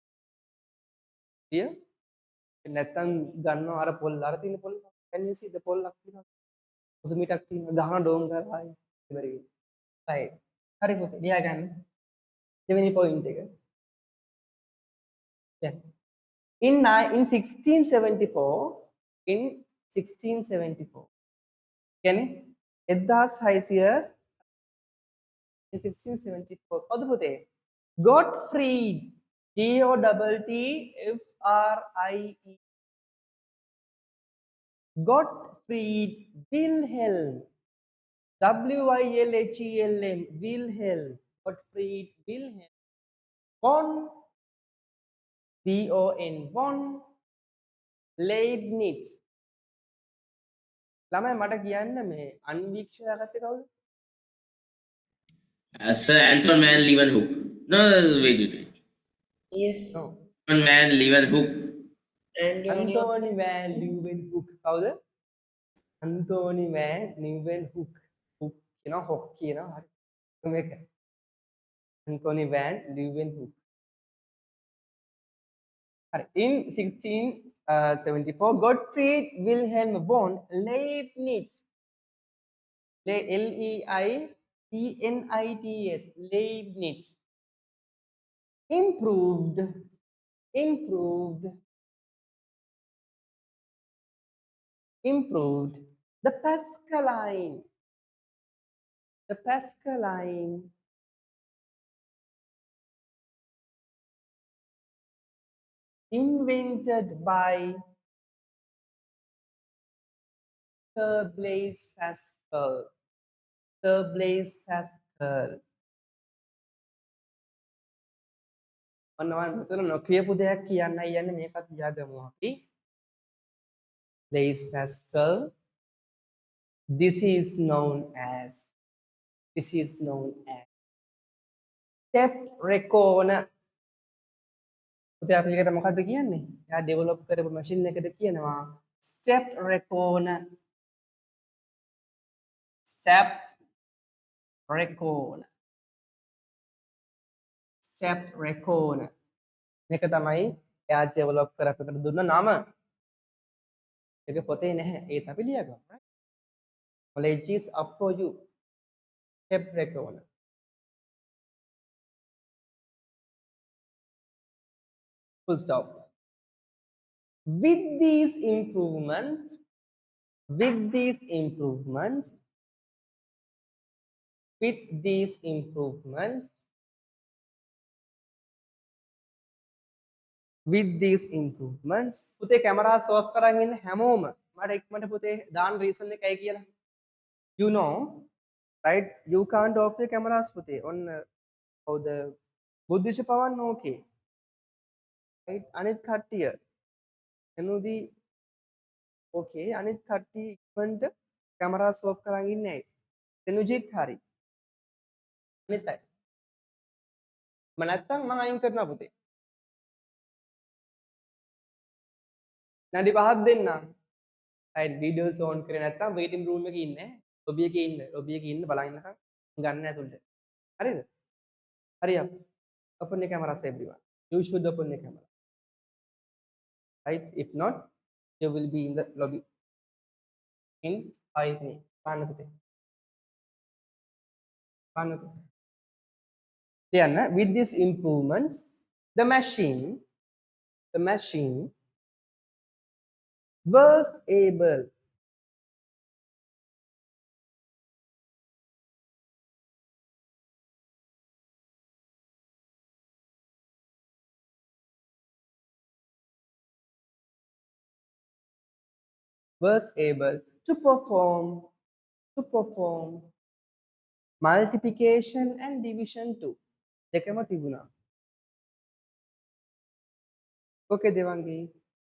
Here. නැත්තම් ගන්නවා අර පොල් අර තියෙන පොල්. Can you see the පොල් ලක් තියෙනවා? උසමිටක් තියෙනවා. ගහන ඩෝම් කරලා ඉවරයි. right. හරි පුතේ ලියා ගන්න. දෙවෙනි පොයින්ට් එක. දැන් in 1674 කියන්නේ 1600 in 1674 කවුද පුතේ? Gottfried, Gottfried Gottfried Wilhelm, Wilhelm, Gottfried Wilhelm von von Leibniz. ළමයි මට කියන්න මේ අන්වීක්ෂණය ගත්තේ කවුද? Sir Anton van Leeuwenhoek. No, wait. Yes. No. Anton van Leeuwenhoek. Anthony van Leeuwenhoek. කවුද? Anthony van Leeuwenhoek. hook කියනවා hook කියනවා හරි. මේක. Anthony van Leeuwenhoek. හරි. In 1674 Gottfried Wilhelm von Leibniz. Leibniz. Leibniz. Improved the Pascaline invented by Sir Blaise Pascal. ඔන්නවන් මෙතන නොකියපු දෙයක් කියන්නයි යන්නේ මේකත් ලියාගමු අපි. Blaise Pascal. This is known as stepped reckoner. පුතේ අපි ඒකට මොකද්ද කියන්නේ? එයා ඩෙවලොප් කරපු මැෂින් එකට කියනවා stepped reckoner. Stepped reckoner. මේක තමයි එයා ඩෙවලොප් කරපු එකට දුන්න නම. ඒක පොතේ නැහැ. ඒත් අපි ලියගමු. Knowledge is up for you. Step reckoner. Full stop. With these improvements, with these improvements, පුතේ කැමරාස් ඔෆ් කරන් ඉන්න හැමෝම මට ඉක්මනට පුතේ දාන්න රීසන් එකයි කියලා. You know, right? You can't off your cameras පුතේ. ඔන්න කවුද? බුද්ධිෂ පවන්න ඕකේ. right? අනිත් කට්ටිය එනුදී ඕකේ අනිත් කට්ටිය ඉක්මනට කැමරාස් ඔෆ් කරන් ඉන්නේ ඇයි? එනුජිත් හරි. අනිත් අය. මම නැත්තම් මම අයින් කරනවා පුතේ. නඩි පහක් දෙන්නම්. right videos on කරේ නැත්තම් waiting room එකේ ඉන්නේ. lobby එකේ ඉන්න බලන් ඉන්නකම් ගන්න ඇතුළට. හරිද? හරියක්. Open your cameras everyone. You should open your camera. Right? If not, you will be in the lobby in 5 minutes. පාන්න පුතේ. පාන්න පුතේ. Then with these improvements, the machine was able to perform multiplication and division too. දෙකම තිබුණා. Okay Devangi,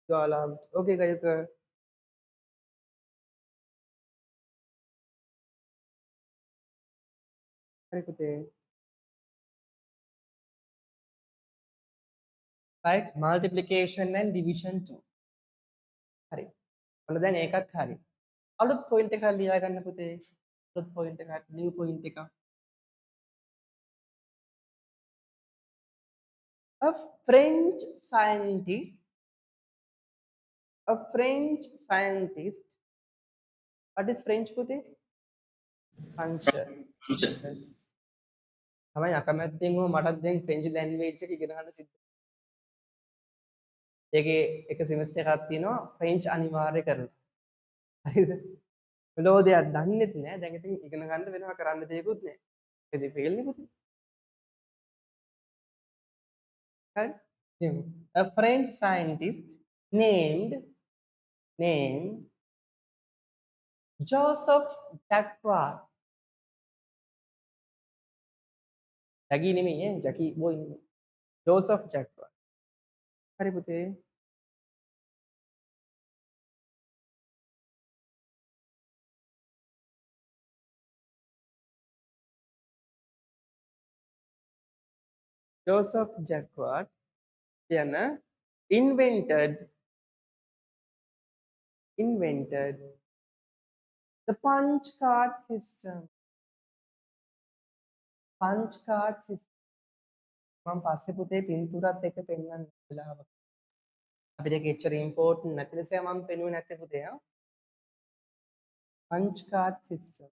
you all are okay Gayuka. හරි පුතේ. right multiplication and division too. හරි. ඔන්න දැන් ඒකත් හරි. අලුත් පොයින්ට් එකක් ලියා ගන්න පුතේ. අලුත් පොයින්ට් එකක් new point එකක්. A French scientist what is French පුතේ? Function. Yes. තමයි අකමැත්තෙන් හෝ මටත් දැන් French language එක ඉගෙන ගන්න සිද්ධ. ඒකේ එක semester එකක් තියෙනවා French අනිවාර්ය කරලා. හරිද? මොලෝ දෙයක් දන්නෙත් නෑ. දැන් ඉතින් ඉගෙන ගන්න වෙනවා කරන්න දෙයක්වත් නෑ. ඒකදී fail නේ පුතේ. හරි? A French scientist named Joseph Jacquard. Jackie නෙමෙයි ඈ Jackie boy නෙමෙයි. Joseph Jacquard. හරි පුතේ. Joseph Jacquard then invented the punch card system. Punch card system. මම පස්සේ පුතේ පින්තූරත් එක්ක පෙන්නන්න වෙලාවක. අපිට ඒක එච්චර ඉම්පෝටන්ට් නැති නිසා මම පෙන්නුවේ නැත්තේ පුතේ. punch card system.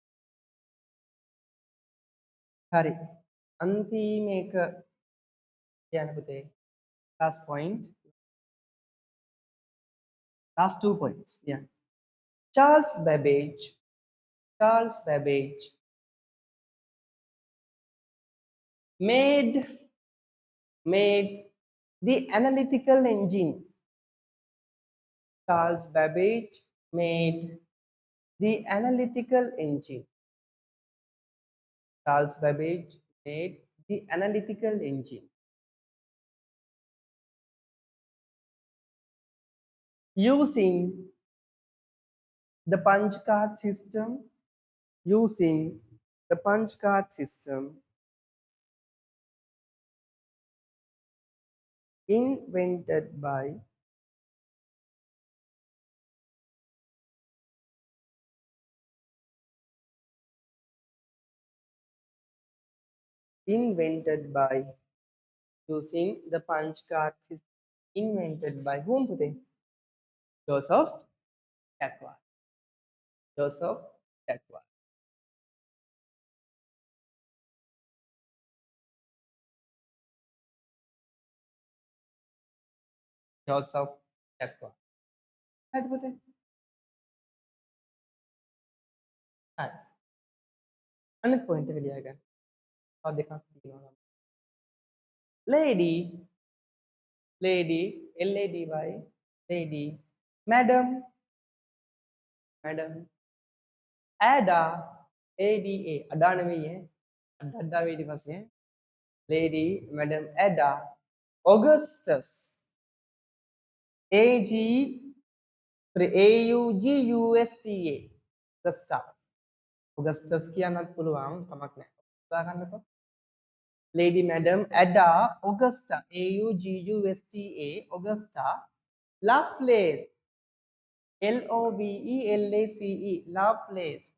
හරි. අන්තිම එක කියන්න පුතේ. last point. Last 2 points. Yeah. Charles Babbage made the analytical engine. Charles Babbage made the analytical engine. Charles Babbage made the analytical engine. Using the punch card system, invented by using the punch card system invented by whom today? Joseph Jacquard. Joseph Jacquard. Joseph Jacquard. හරිද පුතේ? හරි. අනිත් point එක ලියා ගන්න. තව දෙකක් තියෙනවා. lady lady L A D Y lady madam madam ada ADA අඩා නෙවෙයි අඩා ඊට පස්සේ lady madam ada Augustus AG AUGUSTA Augusta Augustus කියන්නත් පුළුවන් කමක් නැහැ උදා ගන්නකො lady madam ada Augusta AUGUSTA Augusta Lovelace LOVELACE Lovelace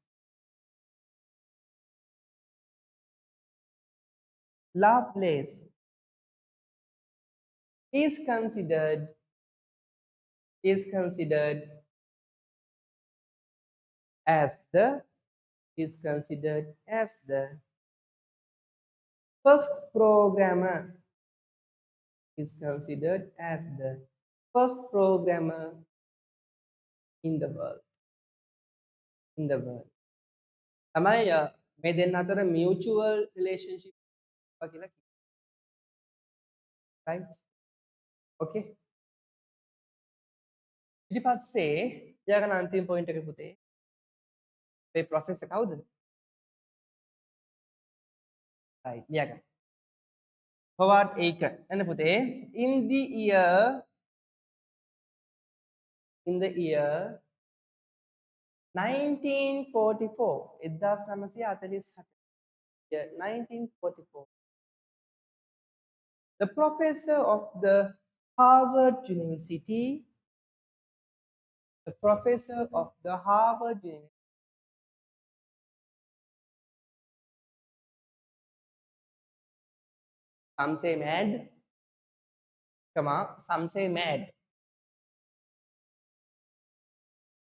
Lovelace is considered as the first programmer is considered as the first programmer in the world තමයි මේ දෙන්න අතර mutual relationship කියලා කියනවා right okay ඊට පස්සේ ඊළඟ අන්තිම පොයින්ට් එක පුතේ මේ ප්‍රොෆෙසර් කවුද right ලියගන්න Howard Aiken එන්න පුතේ in the year 1944 1947 year 1944 the professor of the Harvard University some say mad some say mad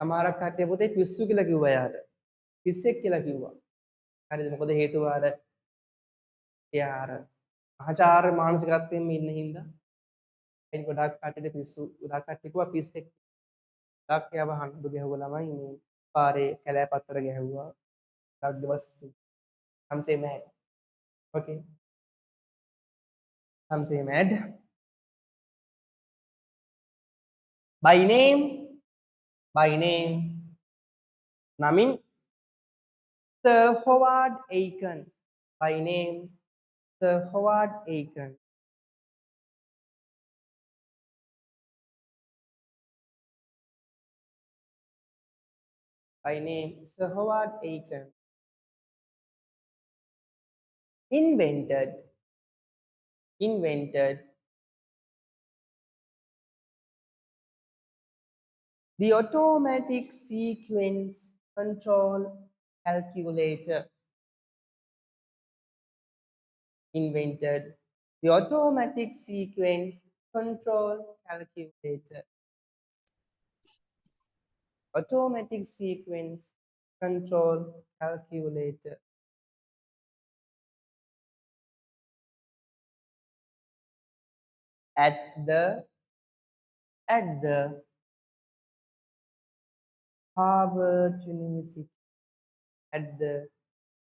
සමහරක් කට්ටිය පුතේ පිස්සු කියලා කිව්වා යාට පිස්සෙක් කියලා කිව්වා හරිද මොකද හේතුව අර එයා අර ආචාර්ය මානසිකත්වයෙන් ඉන්න හින්දා ඒ ගොඩක් කට්ටියට පිස්සු ගොඩක් කට්ටිය කිව්වා පිස්සෙක් ගොඩක් එයාව හඬු ගැහුවා ළමයි මේ පාරේ කැලෑ පත්තර ගැහුවා ගොඩක් දවස් some say mad okay some say mad by name නමින් Sir Howard Aiken by name Sir Howard Aiken invented the automatic sequence control calculator invented the automatic sequence control calculator automatic sequence control calculator at the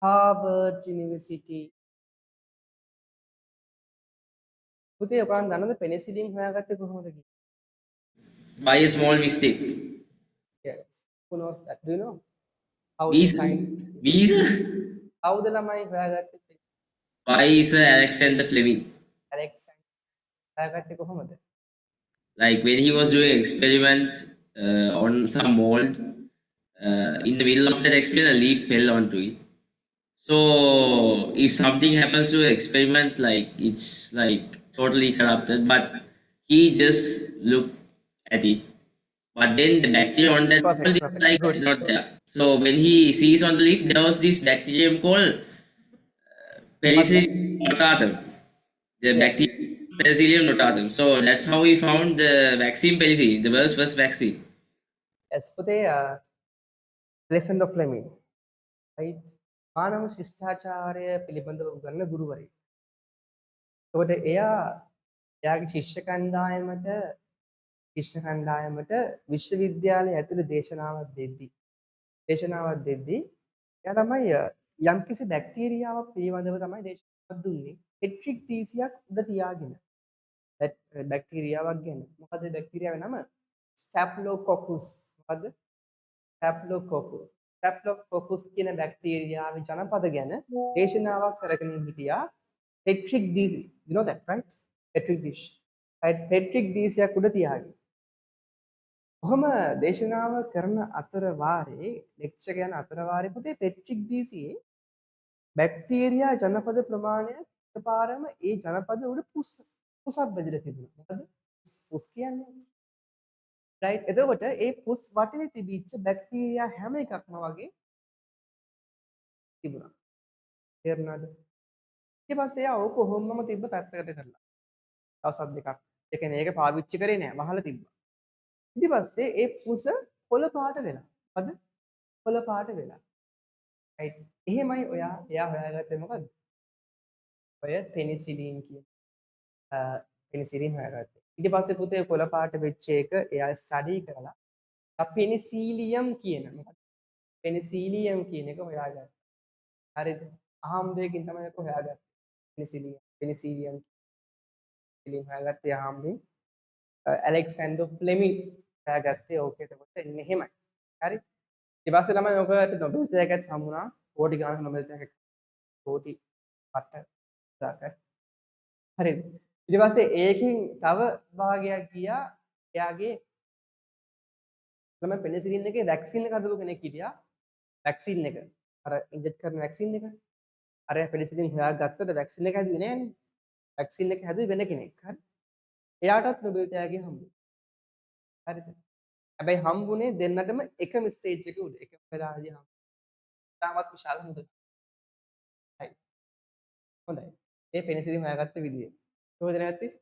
Harvard University පුතේ ඔයාලන් දන්නවද පෙනිසිලින් හොයාගත්තේ කොහොමද කියලා By a small mistake. yes who knows that do you know how Visa. howද ළමයි හොයාගත්තේ By Sir Alexander Fleming. Alexander හොයාගත්තේ කොහොමද Like when he was doing experiment on some mold, in the middle of that experiment, a leaf fell onto it. So if something happens to experiment, like it's like totally corrupted, but he just looked at it. But then the bacteria on that perfect, mold is perfect. like Good, not good. there. So when he sees on the leaf, there was this bacterium called Penicillium notatum. The Yes. bacterium Penicillium notatum. So that's how we found the vaccine penicillin, the world's first vaccine. yes පුතේ Alexander Fleming right මානව ශිෂ්ටාචාරය පිළිබඳව උගන්වන ගුරුවරයෙක්. එතකොට එයාගේ ශිෂ්‍ය කණ්ඩායමට විශ්වවිද්‍යාලය ඇතුළේ දේශනාවක් දෙද්දී එයා තමයි යම්කිසි බැක්ටීරියාවක් පිළිබඳව තමයි දේශනාවක් දුන්නේ හෙට්‍රික් තීසියක් උඩ තියාගෙන. බැක්ටීරියාවක් ගැන. මොකද බැක්ටීරියාවේ නම? ස්ටැප්ලෝකොකස්. මොකද? ස්ටැප්ලෝකොකස්. ස්ටැප්ලෝකොකස් කියන බැක්ටීරියාවේ ජනපද ගැන දේශනාවක් කරගෙන හිටියා හෙට්‍රික් තීසි. You know that, right? හෙට්‍රික් dish. right? හෙට්‍රික් තීසියක් උඩ තියාගෙන. කොහොම දේශනාව කරන අතර වාරේ ලෙක්චර් යන අතර වාරේ පුතේ හෙට්‍රික් තීසියේ බැක්ටීරියා ජනපද ප්‍රමාණය එකපාරම ඒ ජනපද උඩ පුසක් බෙදලා තිබුණා. මොකද පුස් කියන්නේ රයිට්. එතකොට ඒ පුස් වටේ තිබිච්ච බැක්ටීරියා හැම එකක්ම වගේ තිබුණා. තේරුණාද? ඊට පස්සේ එයා ඕක කොහොමම තිබ්බ පැත්තකට කරලා. දවස් දෙකක්. ඒ කියන්නේ ඒක පාවිච්චි කරේ නෑ. වහලා තිබ්බා. ඊට පස්සේ ඒ පුස කොළ පාට වෙලා. මොකද? කොළ පාට වෙලා. රයිට්. එහෙමයි එයා හොයාගත්තේ මොකද්ද? ඔය පෙනිසිලින් කියන පෙනිසිලින් හොයාගත්තේ. ඊට පස්සේ පුතේ කොළ පාට වෙච්ච එක එයා ස්ටඩි කරලා පෙනිසිලියම් කියන මොකක්ද? පෙනිසිලියම් කියන එක හොයාගත්තා. හරිද? අහම්බයකින් තමයි ඒක හොයාගත්තේ. පෙනිසිලියම් හොයාගත්තේ අහම්බෙන්. ඇලෙක්සැන්ඩර් ෆ්ලෙමිං හොයාගත්තේ ඕක. එතකොට එන්නේ එහෙමයි. හරි? ඊට පස්සේ තමයි ඔකට නොබෙල් තෑග්ගක් හම්බුණා. කෝටි ගණන් නොබෙල් තෑග්ගක්. කෝටි පට දාක. හරිද? ඊට පස්සේ ඒකෙන් තව භාගයක් ගියා එයාගේ තමයි පෙනිසිලින් එකේ වැක්සින් එක හදපු කෙනෙක් හිටියා. වැක්සින් එක. අර ඉන්ජෙක්ට් කරන වැක්සින් එක. අර පෙනිසිලින් හොයාගත්තද වැක්සින් එක හැදුවේ නෑනේ. වැක්සින් එක හැදුවේ වෙන කෙනෙක්. හරි. එයාටත් නොබෙල් තෑග්ගය හම්බුණා. හරිද? හැබැයි හම්බුනේ දෙන්නටම එකම ස්ටේජ් එක උඩ. එකම වෙලාවදී හම්බුනේ. තාමත් විශාල මුදලක්. හරි. හොඳයි. මේ පෙනිසිලින් හොයාගත්ත විදිය. කොහොමද නැත්තේ?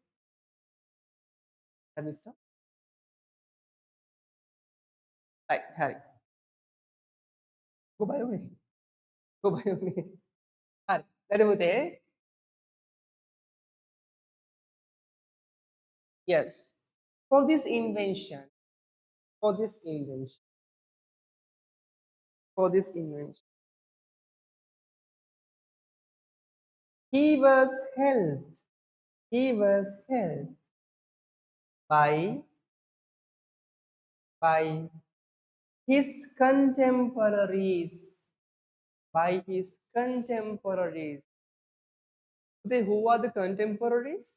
මිස්ටර්. හරි. කො බය වුනේ? කො බය වුනේ? හරි. දැන් පුතේ yes. For this invention, for this invention, for this invention, he was helped. He was helped by his contemporaries. By his contemporaries. Who are the contemporaries?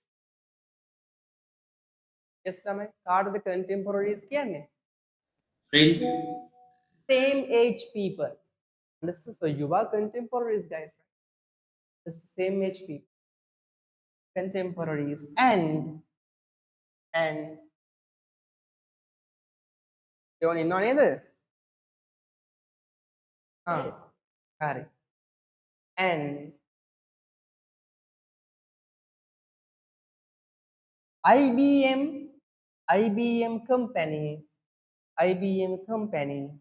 Yes, තමයි. කාටද contemporaries කියන්නේ? Friends. Same age people. Understood? So you are contemporaries, guys, right? Just the same age people. Contemporaries and you know nේද? හරි. And IBM company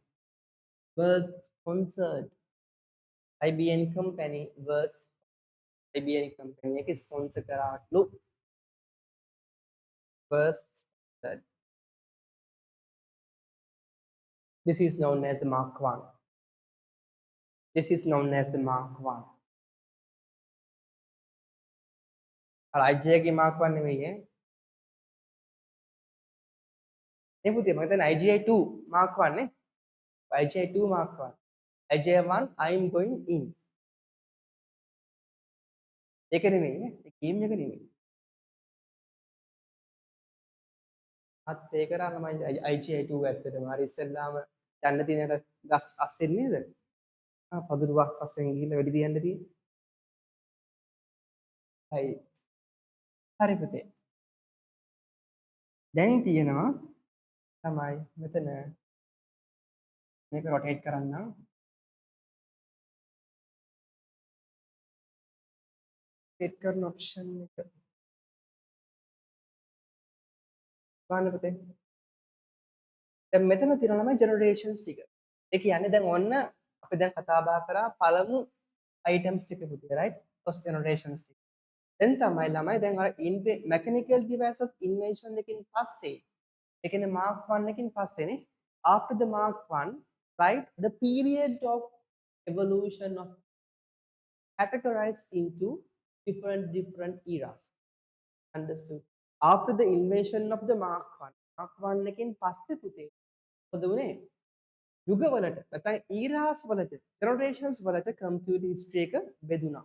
was sponsored. IBM company එක sponsor කරාලු. was sponsored. This is known as the Mark 1. This is known as the Mark 1. අර IJ ගේ Mark 1 නෙවෙයි ඈ. නේ පුතේ මම හිතන්නේ IGI 2 Mark 1 නේ. IGI 2 Mark 1. IGI 1 I'm going in. ඒක නෙවෙයි ඈ. ඒ ගේම් එක නෙවෙයි. ඒක තමයි IGI 2 ඇත්තටම. හරි ඉස්සෙල්ලාම යන්න තියෙන අර ගස් අස්සෙන් නේද? පදුරු ගස් අස්සෙන් ගිහිල්ලා වෙඩි තියන්න තියෙන්නේ. right. හරි පුතේ. දැන් තියෙනවා තමයි මෙතන මේක රොටේට් කරන්නම්. සෙට් කරන ඔප්ෂන් එක. බලන්න පුතේ. දැන් මෙතන තියෙනවා තමයි ජෙනරේෂන්ස් ටික. ඒ කියන්නේ දැන් ඔන්න අපි දැන් කතා බහ කරා පළමු අයිටම්ස් ටික පුතේ right? first generations ටික. දැන් තමයි ළමයි දැන් අර mechanical devices invention එකකින් පස්සේ ඒ කියන්නේ Mark 1 එකකින් පස්සේනේ after the Mark 1 right the period of evolution of categorized into different eras. Understood? After the invention of the Mark 1 එකෙන් පස්සේ පුතේ මොකද වුනේ? යුගවලට නැත්නම් eras වලට generations වලට computer history එක බෙදුනා.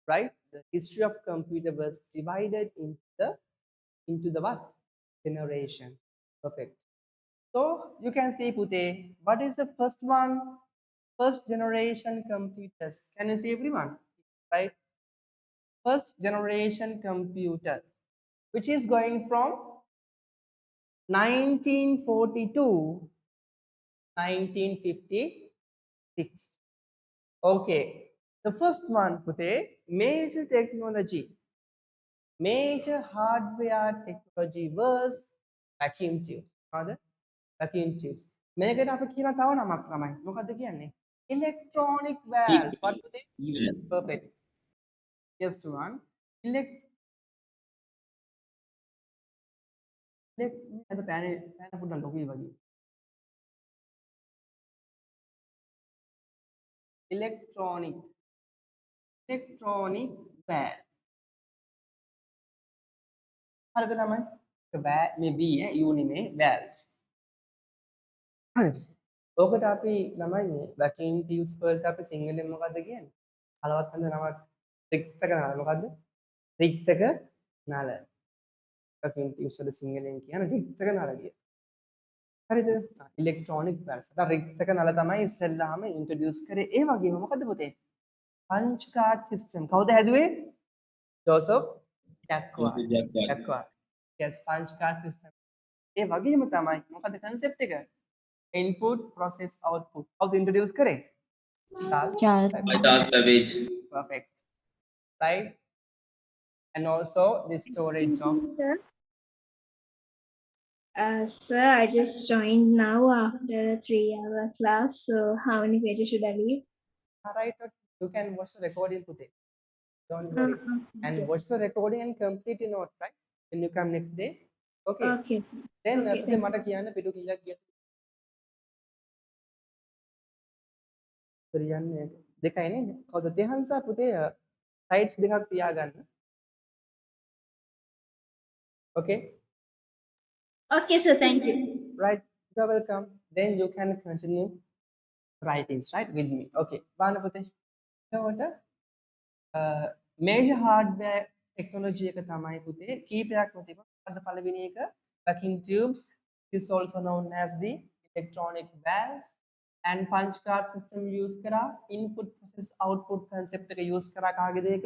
Right? The history of computer was divided into the what? Generations. Perfect. So you can see Pute, what is the first one? First generation computers. Can you see everyone? Right? First generation computers, which is going from 1942 1956. Okay. The first one Pute, major technology, major hardware technology was vacuum tubes. Other vacuum tubes. මේකට අපි කියන තව නමක් තමයි. මොකද්ද කියන්නේ? Electronic valves. What do they? Perfect. Just one. Ada pan පුඩ්ඩක් ලොකුයි වගේ. Electronic valve. හරිද ළමයි? මේ V U නෙමෙයි valves. හරිද? ඔකට අපි ළමයි මේ vacuum tubes වලට අපි සිංහලෙන් මොකද්ද කියන්නේ? කලවත් හඳ නමක් රික්තක නල මොකද්ද? රික්තක නල. vacuum tubes වල සිංහලෙන් කියන රික්තක නල කිය. හරිද? ඉලෙක්ට්‍රොනික valves. අර රික්තක නල තමයි ඉස්සෙල්ලාම ඉන්ට්‍රොඩියුස් කරේ. ඒ වගේම මොකද්ද පුතේ? punch card system. කවුද හැදුවේ? Joseph Jacquard. Yes, punch card system. ඒ වගේම තමයි මොකද්ද concept එක? Input, process, output. කවුද introduce කරේ? Charles. Charles Babbage. Perfect. Right? And also the storage of Sir. Sir, I just joined now after a 3-hour class. So how many pages should I leave? right. You can watch the recording today. Don't worry. And sir. watch the recording and complete your note, right? When you come next day. Okay. Okay, sir. Then Okay, අපිට මට කියන්න පිටු කීයක් කියන්න. කියන්නේ දෙකයි නේද? කවුද දෙහන්සා පුතේ sites දෙකක් තියාගන්න. Okay. Okay, sir. Thank you. Right. You're welcome. Then you can continue writings, right, with me. Okay. බලන්න පුතේ. එතකොට major hardware technology එක තමයි පුතේ කීපයක්ම තිබුණා. අද පළවෙනි එක vacuum tubes. This is also known as the electronic valves. And punch card system use करा. Input process output concept එක use करा කාගේද ඒක?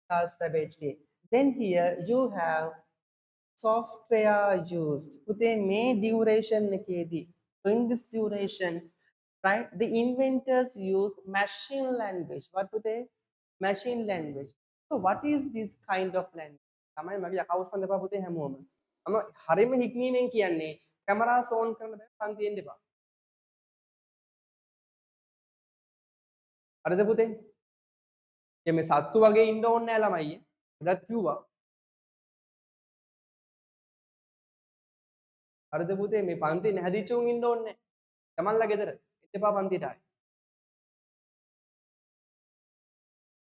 Charles Babbage ගේ. Then here you have software used. පුතේ මේ duration එකේදී, so in this duration, right, the inventors used machine language. What do they? Machine language. So what is this kind of language? තමයි මගේ අකවුස් හඳපා පුතේ හැමෝම. මම හරියම හික්මීමෙන් කියන්නේ කැමරා ඕන් කරන්න බෑ පන්තියෙන් දෙපා. හරිද පුතේ? මේ සත්තු වගේ ඉන්න ඕනේ නෑ ළමයි. එදත් කිව්වා. හරිද පුතේ මේ පන්ති නැහැදිච්ච උන් ඉන්න ඕනේ නෑ. තමන්ලා ගෙදර එතපා පන්තිට ආයි.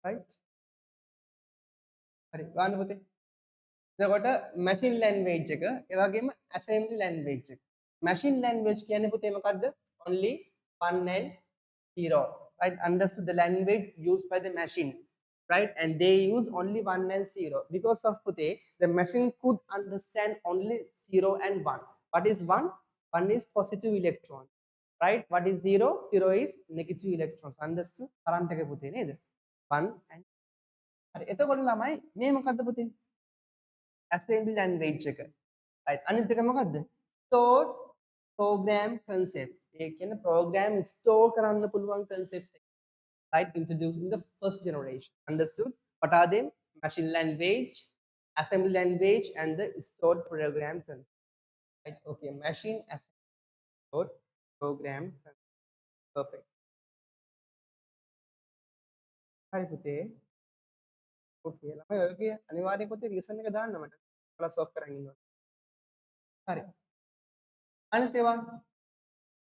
right? හරි ගන්න පුතේ. එතකොට machine language එක ඒ වගේම assembly language එක. Machine language කියන්නේ පුතේ මොකද්ද? Only 1 and 0. Right? Understood the language used by the machine. Right? And they use only 1 and 0. Because of putte, the machine could understand only 0 and 1. What is 1? 1 is positive electron. Right? What is 0? 0 is negative electrons. Understood? Current එක පුතේ නේද? 1 and හරි එතකොට ළමයි මේ මොකද්ද පුතේ? assembly language එක. right? අනිත් එක මොකද්ද? stored program concept. ඒ කියන්නේ program store කරන්න පුළුවන් concept එක. right? Introduced in the first generation. Understood? What are they? Machine language, assembly language, and the stored program concept. Right? Okay, machine assembly stored program concept. Perfect. හරි පුතේ. okay ළමයි ඔයගේ අනිවාර්යයෙන් පුතේ රියසන් එක දාන්න මට. ඔයාලා සෝල්ව් කරන් ඉන්නවා. හරි. අනිත් ඒවා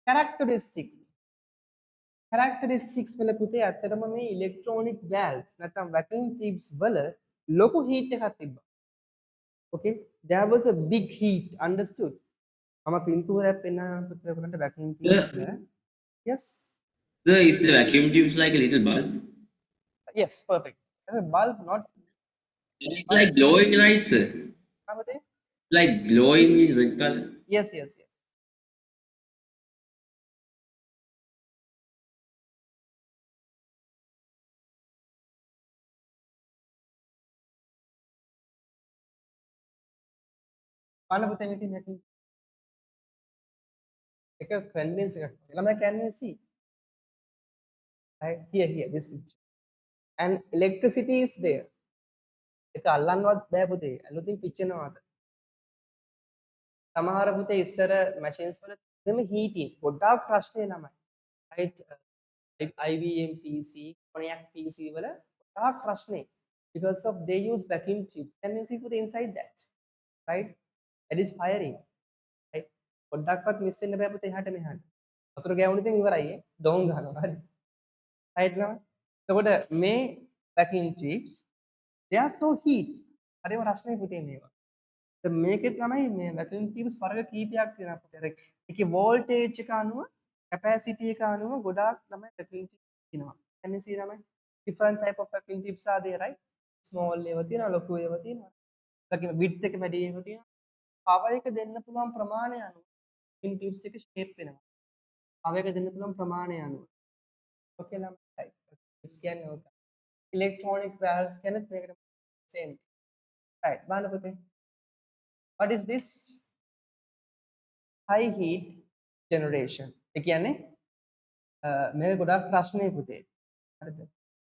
characteristics. characteristics වල පුතේ ඇත්තටම මේ electronic valves නැත්නම් vacuum tubes වල ලොකු heat එකක් තිබ්බා. Okay, there was a big heat, understood? මම පින්තූරයක් පෙන්වන්න පුතේ ඔයගලන්ට vacuum tube Sir, වල. Yes. sir, is the vacuum tubes like a little bulb? Yes, perfect. As a bulb, not It's like glowing, right, sir? apa පුතේ? Like glowing in red color. Yes, yes, yes. බලන්න පුතේ මේ තියෙන vacuum එක condense එකක්. ළමයි can you see? Right here, this picture. And electricity is there. ඒක අල්ලන්නවත් බෑ පුතේ. අලුතින් පිච්චෙනවාට. සමහර පුතේ ඉස්සර machines වල දෙම heating ගොඩාක් ප්‍රශ්නේ ළමයි. Right? IBM PC, Cognac PC වල ගොඩාක් ප්‍රශ්නේ. Because of they use vacuum tubes. Can you see put inside that? Right? That is firing. Right? ගොඩක්වත් මිස් වෙන්න බෑ පුතේ එහාට මෙහාට. වතුර ගෑවුණු ඉතින් ඉවරයි. ඩෝන් ගන්නවා. හරි. Right ළමයි? එතකොට මේ vacuum tubes they are so heat. හරිම රස්නේ පුතේ මේවා. දැන් මේකේ තමයි මේ vacuum tubes වර්ග කීපයක් තියෙනවා පුතේ. අර ඒකේ voltage එක අනුව capacity එක අනුව ගොඩාක් තමයි vacuum tubes තියෙනවා. Can you see ළමයි? Different type of vacuum tubes are there, right? Small ඒවා තියෙනවා, ලොකු ඒවා තියෙනවා. ඒකේ width එක වැඩි ඒවා තියෙනවා. power එක දෙන්න පුළුවන් ප්‍රමාණය අනුව vacuum tubes එක shape වෙනවා. power එක දෙන්න පුළුවන් ප්‍රමාණය අනුව. Okay ළමයි. right. Tubes කියන්නේ ඕක. Electronic valves කියනත් මේකට same. Right. බලන්න පුතේ. What is this? High heat generation. ඒ කියන්නේ මේක ගොඩාක් ප්‍රශ්නේ පුතේ. හරිද?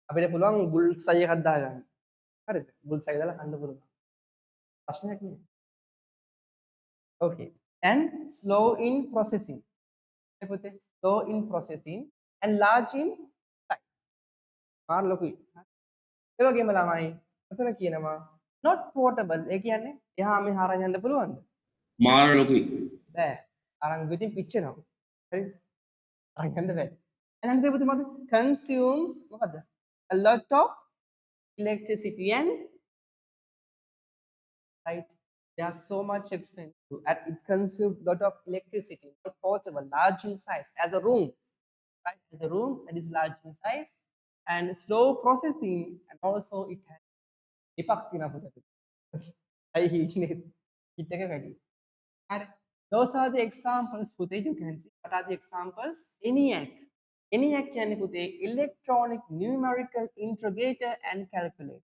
අපිට පුළුවන් බුල්සයි එකක් දාගන්න. හරිද? බුල්සයි දාලා කන්න පුළුවන්. ප්‍රශ්නයක් නෑ. Okay. And slow in processing. ඒ පුතේ slow in processing and large in size. මාර ලොකුයි. ඒ වගේම ළමයි මෙතන කියනවා not portable. ඒ කියන්නේ එහා මෙහා අරන් යන්න පුළුවන්ද? මාර ලොකුයි. බෑ. අරන් ගිහින් පිච්චෙනවා. හරි? අරන් යන්න බෑ. ඊළඟ දේ පුතේ මොකද? Consumes මොකද? A lot of electricity and right. They are so much expensive and it consumes a lot of electricity. Not portable, large in size as a room. Right? As a room that is large in size and slow processing, and also it has impact in our high heat heat එක වැඩි. හරි. Those are the examples පුතේ. You can see what are the examples. ENIAC. ENIAC කියන්නේ පුතේ electronic numerical integrator and calculator.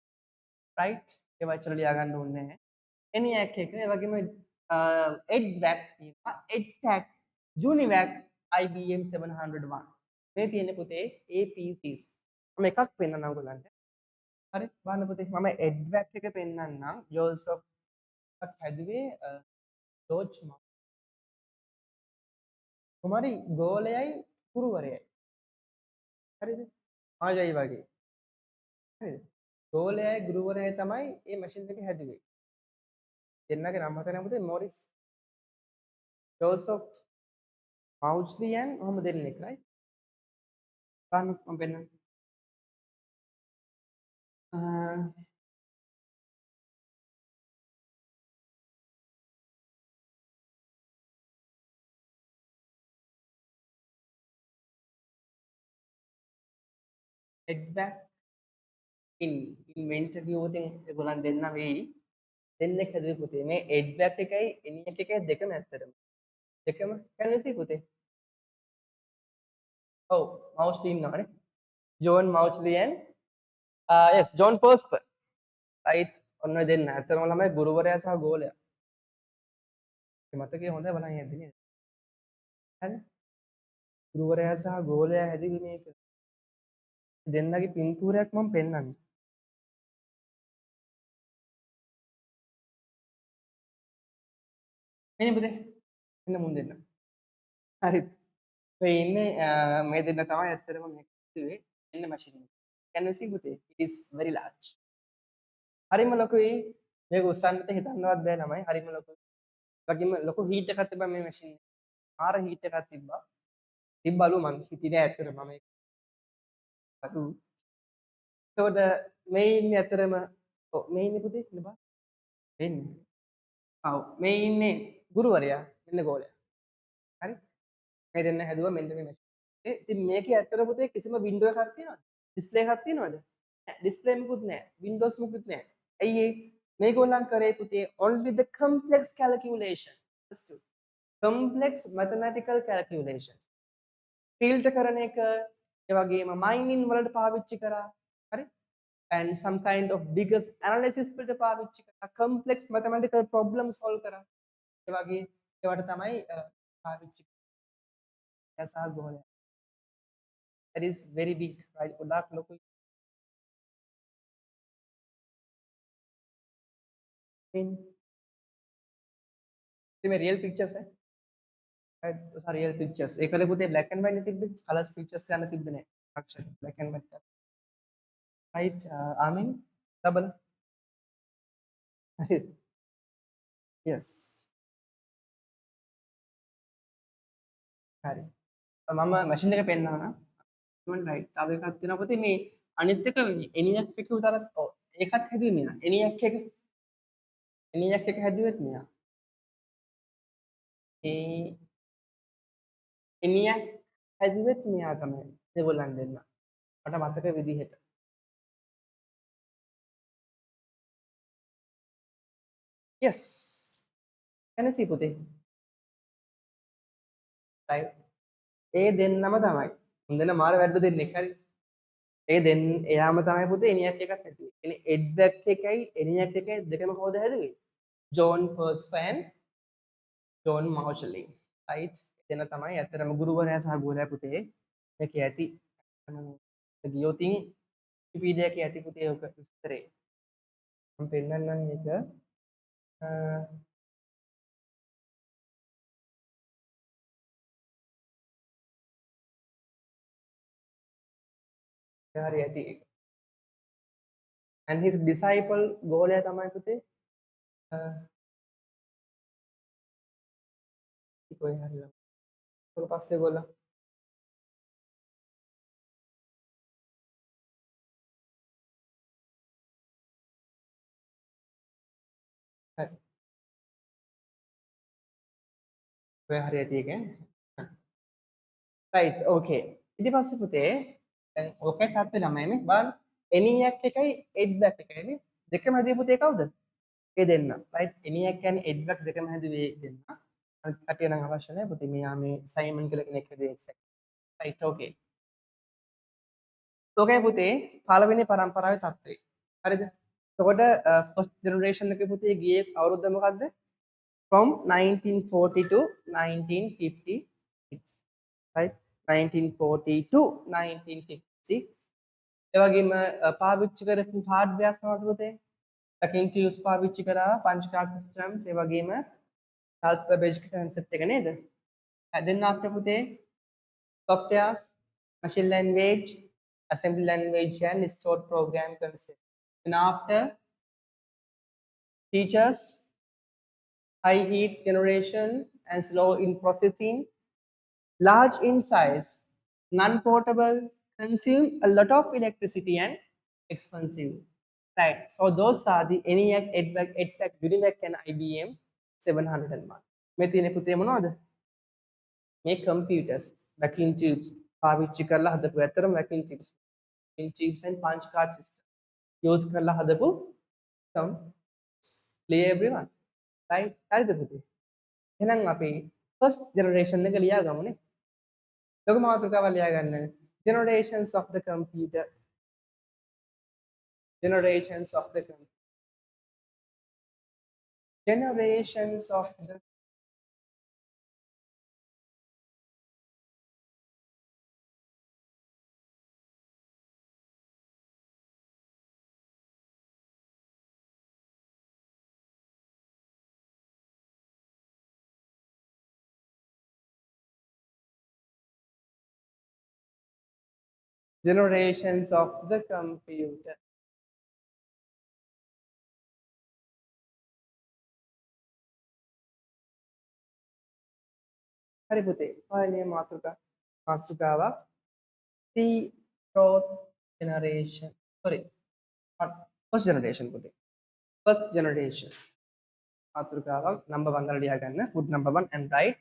Right? ඒවා ඇත්තට ලියා ගන්න ඕනේ නැහැ. ENIAC එක ඒ වගේම EDVAC තියෙනවා. EDSTAC, UNIVAC, IBM 701. මේ තියෙන්නේ පුතේ APCs. මම එකක් පෙන්නන්නම් ඔයගලන්ට. හරි බලන්න පුතේ මම EDVAC එක පෙන්නන්නම්. ජෝසප් එකක් හැදුවේ ජෝර්ජ් මා. කුමාරි ගෝලයයි ගුරුවරයයි. හරිද? ආජයි වගේ. හරිද? ගෝලයයි ගුරුවරයයි තමයි මේ මැෂින් එක හැදුවේ. දෙන්නගේ නම මතක නැහැ පුතේ මොරිස් ජෝසප් මවුස්ලි and ඔහොම දෙන්නෙක් right? බලන්න මම පෙන්නන්න. EDVAC ඉන්වෙන්ටර් කිව්වොත් ඒගොල්ලන් දෙන්න වෙයි. දෙන්නෙක් හැදුවේ පුතේ. මේ EDVAC එකයි ENIAC එකයි දෙකම ඇත්තටම. දෙකම can you see පුතේ? ඔව් මවුස්ලි ඉන්නවනේ. John Mauchly and yes John Presper. right? ඔන්න ඔය දෙන්න. ඇත්තටම ළමයි ගුරුවරයා සහ ගෝලයා. මේ මතකයේ හොඳයි බලන් යද්දි නේද? හරි? ගුරුවරයා සහ ගෝලයා හැදුවේ මේක. දෙන්නගේ පින්තූරයක් මම පෙන්නන්නම්. එන්නේ පුතේ. එන්න මුන් දෙන්න. හරිද? මේ ඉන්නේ මේ දෙන්න තමයි ඇත්තටම මේක කිව්වේ. එන්න මැෂින් එක. Can you see පුතේ? It is very large. හරිම ලොකුයි. මේක උස්සන්නත් හිතන්නවත් බෑ ළමයි. හරිම ලොකුයි. වගේම ලොකු හීට් එකක් තිබ්බා මේ මැෂින් එකේ. ආර හීට් එකක් තිබ්බා. තිබ්බලු මං හිතේ නෑ ඇත්තටම මම අඩු. එතකොට මේ ඉන්නේ ඇතරම ඔව් මේ ඉන්නේ පුතේ ඉන්න බා. එන්නේ. ඔව් මේ ඉන්නේ ගුරුවරයා මෙන්න ගෝලයා. හරි. මේ දෙන්න හැදුවා මෙන්න මේ මැෂින්. ඉතින් මේකේ ඇත්තට පුතේ කිසිම වින්ඩෝ එකක් තියෙනවද? ඩිස්ප්ලේ එකක් තියෙනවද? නැහැ. ඩිස්ප්ලේ මුකුත් නැහැ. වින්ඩෝස් මුකුත් නැහැ. ඇයි ඒ? මේගොල්ලන් කරේ පුතේ only the complex calculation. understood? complex mathematical calculations. field කරන එක ඒ වගේම mining වලට පාවිච්චි කරා. හරි? and some kind of biggest analysis වලට පාවිච්චි කරා. complex mathematical problem solve කරා. ඒ වගේ ඒවට තමයි පාවිච්චි කරා සහ ගෝලයා. that is very big right ගොඩාක් ලොකුයි. ඉතින් මේ real pictures right those are real pictures ඒකල පුතේ black and white නේ තිබ්බේ colors pictures ගන්න තිබ්බේ නෑ අක්ෂර black and white right ආමින් double yes හරි මම මැෂින් එක පෙන්නනවා නම් right තව එකක් තියෙනවා පුතේ මේ අනිත් එක එනියක් එක උතරත් ඔව් ඒකත් හැදුවේ මෙයා එනියක් එක හැදුවෙත් මෙයා ඒ එනියක් හැදුවෙත් මෙයා තමයි ඒගොල්ලන් දෙන්න මට මතක විදිහට yes can you see පුතේ right ඒ දෙන්නම තමයි හොඳන මාර වැඩ දෙන්නෙක් හරි ඒ දෙන්න එයාම තමයි පුතේ එනියක් එකක් හැදුවේ කියන්නේ එඩ්වර්ක් එකයි එනියක් එකයි දෙකම කවුද හැදුවේ ජෝන් පර්ස්පෑන් ජෝන් මාෂලි right එතන තමයි ඇත්තටම ගුරුවරයා සහ ගෝලයා පුතේ මේක ඇති ගියොතින් විකිපීඩියා එකේ ඇති පුතේ ඔක විස්තරේ මම පෙන්නන්නම් මේක හරි ඇති and his disciple ගෝලයා තමයි පුතේ කොයි හරි ළම ඊට පස්සේ ගෝලා හරි කොයි හරි ඇති එක right okay ඊට පස්සේ පුතේ දැන් ඔකේ තාත්තේ ළමයිනේ බලන්න එනියක් එකයි එඩ්බැක් එකයිනේ දෙකම හැදුවේ පුතේ කවුද ඒ දෙන්න right එනියක් කියන්නේ එඩ්බැක් දෙකම හැදුවේ දෙන්න අනිත් කටිය නම් අවශ්‍ය නැහැ පුතේ මෙයා මේ සයිමන් කියලා කෙනෙක් හැදුවේ එක්සැක්ට් right okay ඔකේ පුතේ පළවෙනි පරම්පරාවේ තත්ත්වය හරිද එතකොට ෆස්ට් ජෙනරේෂන් එකේ පුතේ ගියේ අවුරුද්ද මොකද්ද from 1940 to 1956 right 1940 to 1956 ඒ වගේම පාවිච්චි කරපු හાર્ඩ්වෙයාර්ස් මොනවද පුතේ ටකින් ටියුබ්ස් පාවිච්චි කරා පංච් කාඩ් සිස්ටම්ස් ඒ වගේම චාල්ස් බැබේජ් කන්සෙප්ට් එක නේද then after පුතේ softwares machine language assembly language and stored program concept and after teachers high heat generation and slow in processing, large in size, non-portable, consume a lot of electricity and expensive. Right. So those are the ENIAC, EDVAC, EDSAC, UNIVAC and IBM 701. මේ තියෙන පුතේ මොනවද? මේ computers, vacuum tubes, පාවිච්චි කරලා හදපු ඇතරම vacuum tubes and punch card system use කරලා හදපු some play everyone. right හරිද පුතේ එහෙනම් අපි first generation එක ලියා ගමුනේ ලොකු මාතෘකාවක් ලියා ගන්න generations of the computer generations of the computer generations of the generations of the computer හරි පුතේ පළවෙනි මාතෘකාවක් C generation. Sorry, not first generation. First generation. Number one put number one and write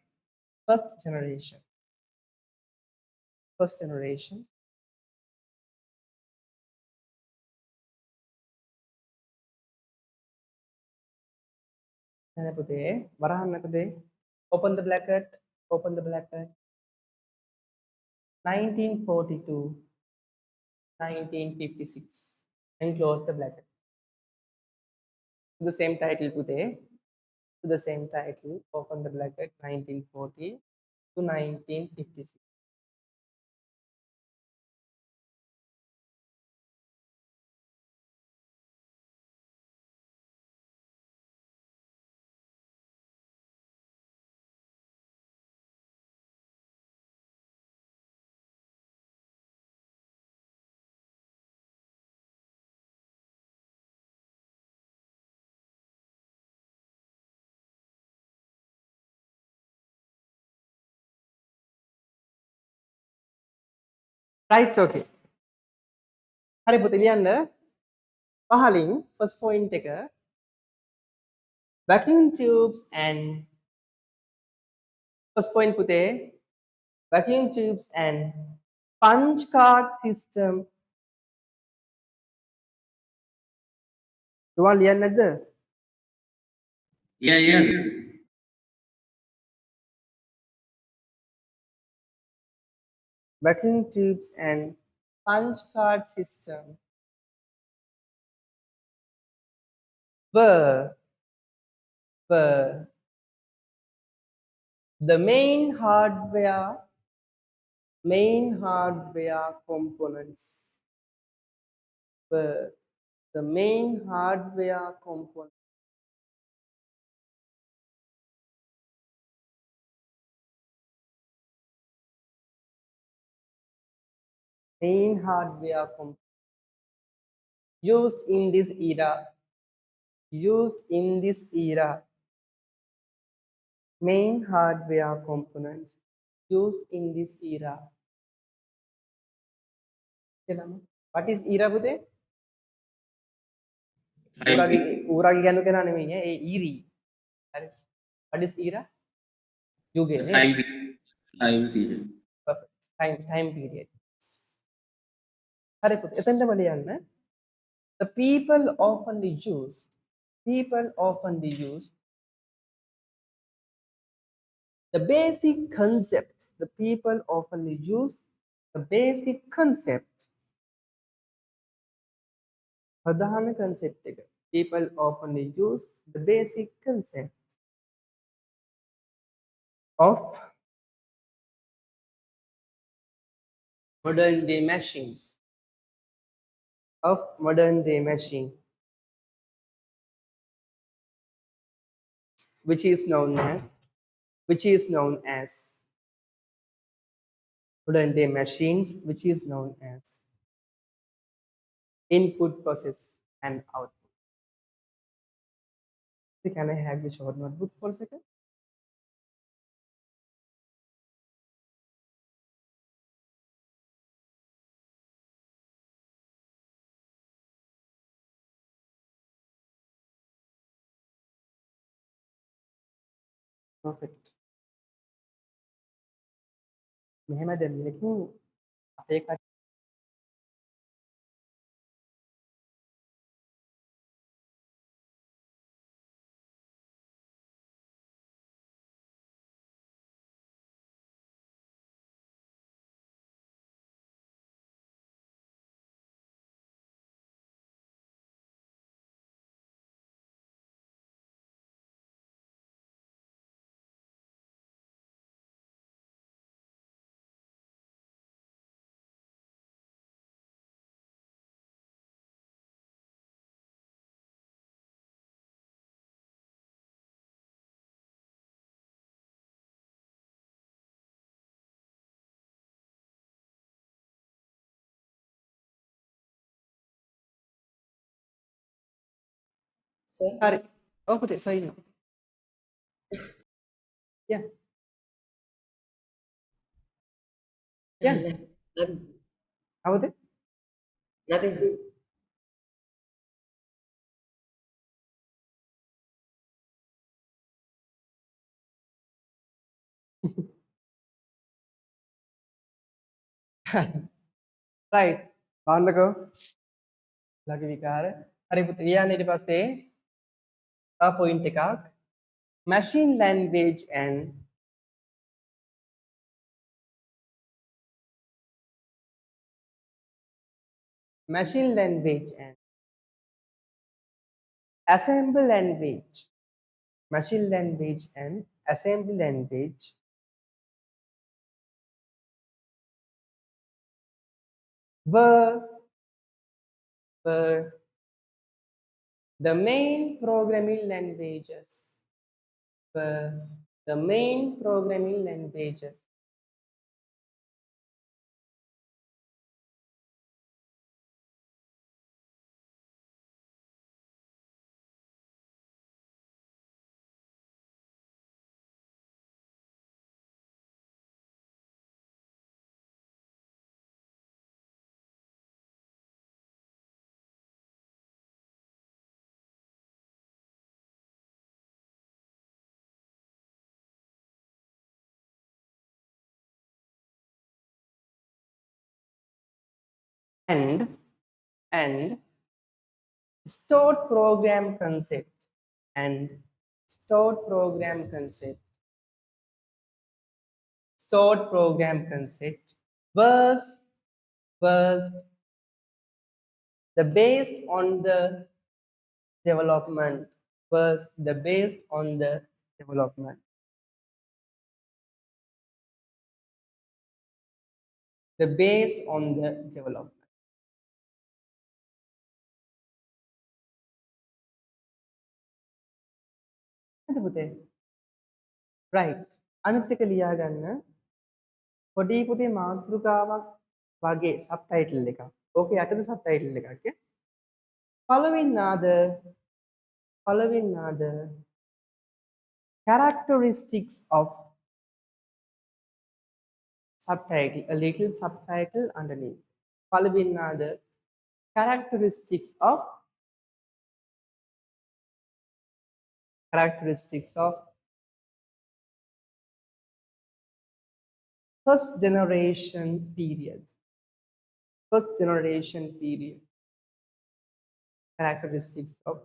first generation. First generation. Open the bracket. Open the bracket. 1942, 1956, and close the bracket. To the same title today. To the same title. Open the bracket. 1940 to 1956. Right, okay. හරි පුතේ ලියන්න. පහලින් first point එක vacuum tubes and first point පුතේ vacuum tubes and punch card system. දුවන් ලියන්නේ නැද්ද? Yeah, yeah. Vacuum tubes and punch card system were the main hardware components. Were the main hardware components. Main hardware components used in this era. Used in this era. Main hardware components used in this era. What is era පුතේ? ඌරාගේ ගන්න කෙනා නෙමෙයි ඈ ඒ ඊරි. හරි. What is era? යුගය නේ. Time period. Perfect. Time period. හරි පුතේ. එතනටම ලියන්න. The people oftenly used the basic concept. The people oftenly used the basic concept. ප්‍රධාන concept එක. People oftenly use the basic concept of modern day machines. Of modern day machine, which is known as modern day machines, which is known as input, process, and output. So can I have your short notebook for a second? Perfect. මෙහෙම දැන් මේකෙන් අපේ Sir, හරි. ඔව් පුතේ sign. Yeah. Yeah. that is අවුද? Nothing, sir. right බලන්නකෝ ලඝු විකාර හරි පුතේ ලියන්න ඊට පස්සේ තව පොයින්ට් එකක් machine language and assembly language machine language and assembly language were the main programming languages were the main programming languages and stored program concept and stored program concept stored program concept was the based on the development was the based on the development the based on the development හරිද පුතේ right අනිත් එක ලියා ගන්න පොඩි පුතේ මාතෘකාවක් වගේ සබ්ටයිටල් එකක් ඕකේ යටද සබ්ටයිටල් එකක් following are the characteristics of subtitle a little subtitle underneath following are the characteristics of first generation period characteristics of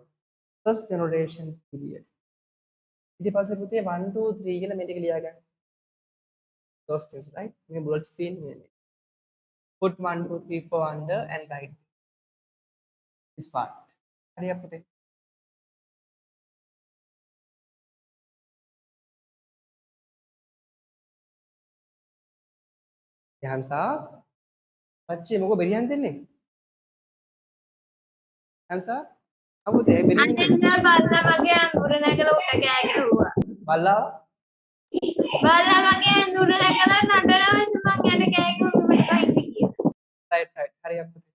first generation period ඊට පස්සේ පුතේ 1 2 3 කියලා මේ ටික ලියා ගන්න those things right මේ bullets තියෙන්නේ put 1 2 3 4 under and write this part හරිය පුතේ යහන්සා පච්චේ මොකෝ බෙරියන් දෙන්නේ යහන්සා අමුතේ බෙරියන් දෙන්නේ බල්ලා මගේ අඳුර නැගලා උට කෑ ගැහුවා. බල්ලා බල්ලා මගේ අඳුර නැගලා නටනවා මං යට කෑ ගැහුවා මට බයින්න කියලා. right හරිය පුතේ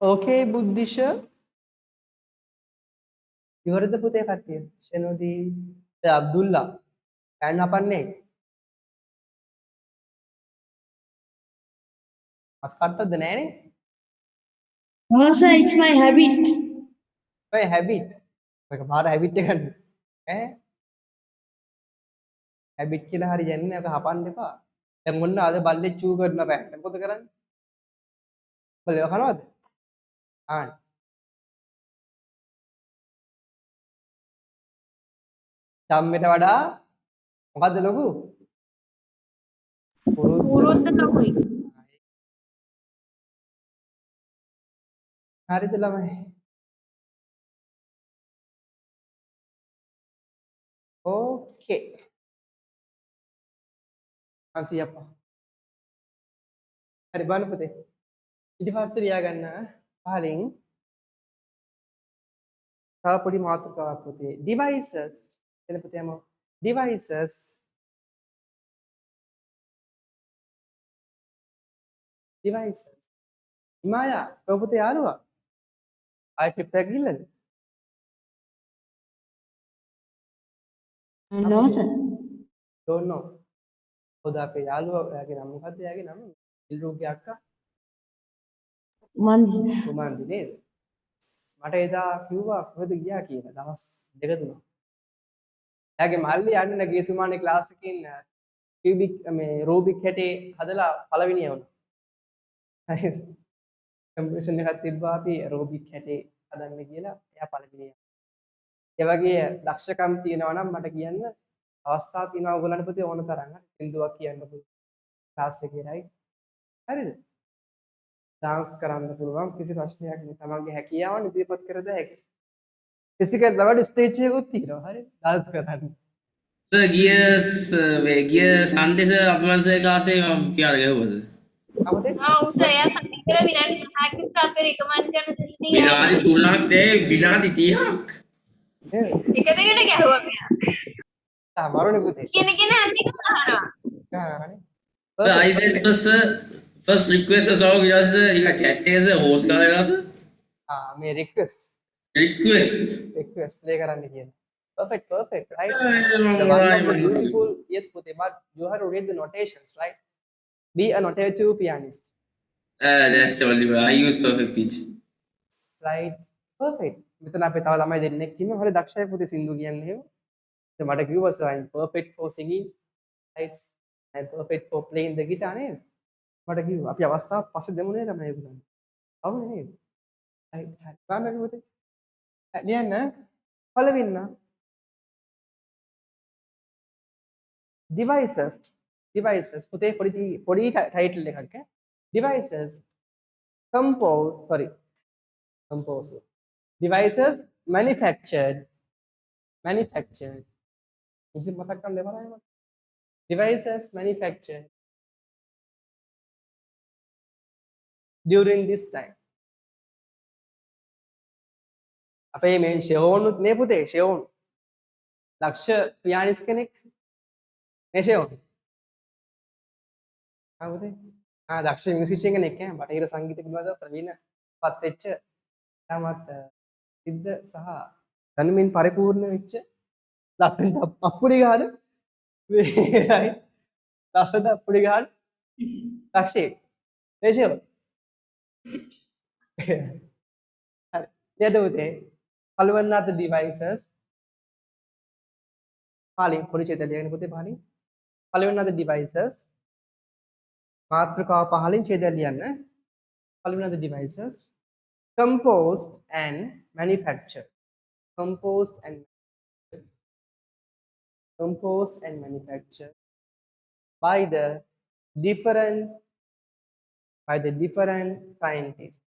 okay බුද්ධිෂ ඉවරද පුතේ කට්ටිය ෂෙනෝදී අබ්දුල්ලා කෑන් අපන්නේ මස් කට්ටද නෑනේ No, sir, it's my habit. ඔය හැබිට් ඔයක පාර හැබිට් එකක් ඈ හැබිට් කියලා හරි යන්නේ ඔක හපන්න එපා දැන් මොන්න අද බල්ලේ චූ කරන බෑ දැන් මොකද කරන්නේ බලව කනවද? ආන්න. ධම්මයට වඩා මොකද්ද ලොකු? පුරුද්ද ලොකුයි. හරිද ළමයි? ඕකේ. අන්සියප්පා. හරි බලන්න පුතේ. ඊට පස්සේ ලියාගන්න පහලින් තව පොඩි මාතෘකාවක් පුතේ. devices එන පුතේ යමු. devices හිමායා ඔය පුතේ යාළුවා ආයි ට්‍රිප් එකක් ගිහිල්ලාද? No, sir. don't know. ඔද අපේ යාළුවා එයාගේ නම මොකද්ද? එයාගේ නම ඉල්රුගේ අක්කා Monday. කුමාන්දි නේද? මට එදා කිව්වා කොහෙද ගියා කියලා දවස් දෙක තුනක්. එයාගේ මල්ලි යන්න ගියසුමානේ ක්ලාස් එකකින් කියුබික් මේ රූබික් හැටේ හදලා පළවෙනිය වුණා. හරිද? කම්පිටිෂන් එකක් තිබ්බා අපි රූබික් හැටේ හදන්න කියලා එයා පළවෙනිය. ඒ වගේ දක්ෂකම් තියෙනවා නම් මට කියන්න අවස්ථා තියෙනවා ඔයගොල්ලන්ට පුතේ ඕන තරම්. හරි සින්දුවක් කියන්න පුළුවන් ක්ලාස් එකේ රයිට්. හරිද? ඩාන්ස් කරන්න පුළුවන් කිසි ප්‍රශ්නයක් නෑ. තමන්ගේ හැකියාවන් ඉදිරිපත් කර ද හැකියි. ෆිසිකල් ලෙවල් ස්ටේජ් එකකුත් තියෙනවා. හරි? ඩාන්ස් කරන්න. සර් ගිය සන්දේශ අපමණසේ කාසේ මම කියලා ගැහුවද? අපතේ උස එයා සතිය කියලා විනාඩි 10ක් විතර අපි රිකමන්ඩ් කරන සිස්ටම් විනාඩි 3ක් විනාඩි 30ක්. නේද? එක දෙකට ගැහුවා මෙයා. මරුනේ පුතේ. කියන අන්තික අහනවා. ගානනේ. Sir, I said first, sir, first request is all because you got chat is a host करेगा sir. මේ රික්වෙස්ට් Request. ප්ලේ කරන්න කියන්නේ. Perfect, right? Right. The one of the beautiful, yes, Puti, but you have to read the notations, right? Be a notative pianist, That's the only way. I use perfect pitch. right? Perfect. මෙතන අපේ තව ළමයි දෙන්නෙක් ඉන්නවා. හරි දක්ෂයි පුතේ සින්දු කියන්නේ එහෙම. ඉතින් මට කිව්වා sir I'm perfect for singing, right? I'm perfect for playing the guitar නේද? මට කිව්වා අපි අවස්ථාවක් පස්සේ දෙමු නේද මම ඒගොල්ලන්ට. අවුනේ නේද? right. හරි. බලන්න පුතේ. ලියන්න පළවෙන්න devices පුතේ පොඩි ටයිටල් එකක් ඈ devices compose devices manufactured ඉතින් මතක් කරන් දෙපාරයි මට devices manufactured during this time අපේ මේ ෂෙවෝනුත් නේ පුතේ ෂෙවෝන් දක්ෂ පියානිස් කෙනෙක් නේ ෂෙවෝන් පුතේ දක්ෂ මියුසිෂියන් කෙනෙක් ඈ බටහිර සංගීත පිළිබඳව ප්‍රවීණපත් වෙච්ච තමත් සිද්ධ සහ දැනුමින් පරිපූර්ණ වෙච්ච ලස්සනට අප්පුඩි ගහන රයි ලස්සනට අප්පුඩි ගහන දක්ෂයෙක් දේශයෝ හරි නේද පුතේ පළවෙනි අත devices පාලින් පොඩි චේතය ලියගෙන පුතේ පාලින් පළවෙනි අත devices මාත්‍රකාව පහලින් ඡේදය ලියන්න පළවෙනි අත devices composed and manufactured by the different scientists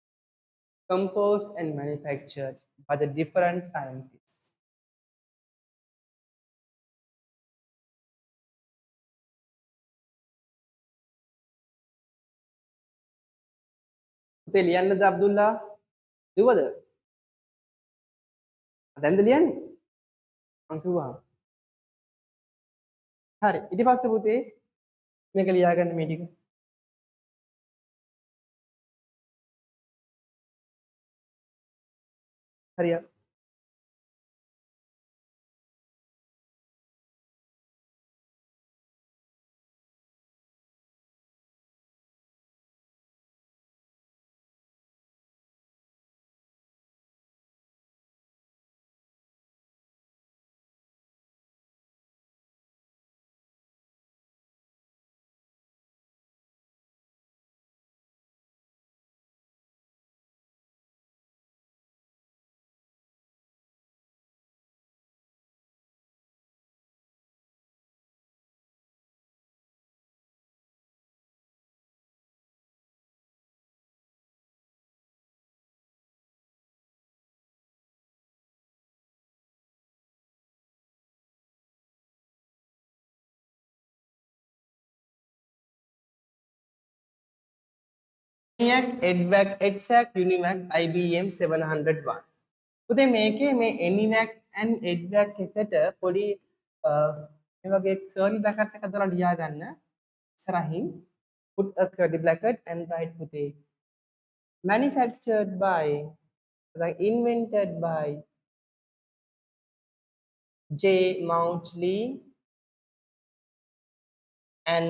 composed and manufactured by the different scientists පුතේ ලියන්නද අබ්දුල්ලා ලිව්වද දැන්ද ලියන්නේ මං කිව්වා හරි ඊට පස්සේ පුතේ මේක ලියාගන්න මේ ටික හරියට ENIAC, UNIVAC, IBM 701. පුතේ මේකේ මේ ENIAC and EDVAC එකට පොඩි මේ වගේ curly bracket එකක් දාලා ලියා ගන්න ඉස්සරහින් put a curly bracket and write පුතේ manufactured by like invented by J. Mauchly and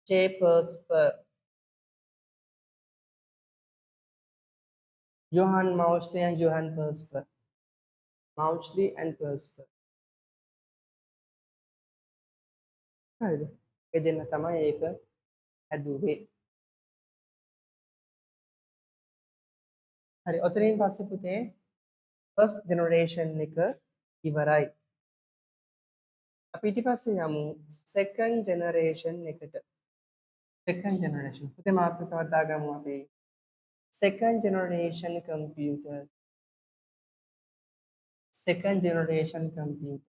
J. Persper. Johann Mauchly and Johann Persper. Mauchly and Persper. හරිද? ඒ දෙන්න තමයි ඒක හැදුවේ. හරි ඔතනින් පස්සේ පුතේ first generation එක ඉවරයි. අපි ඊට පස්සේ යමු second generation එකට. second generation. පුතේ මාතෘකාවක් දාගමු අපි. second generation computers. second generation computer.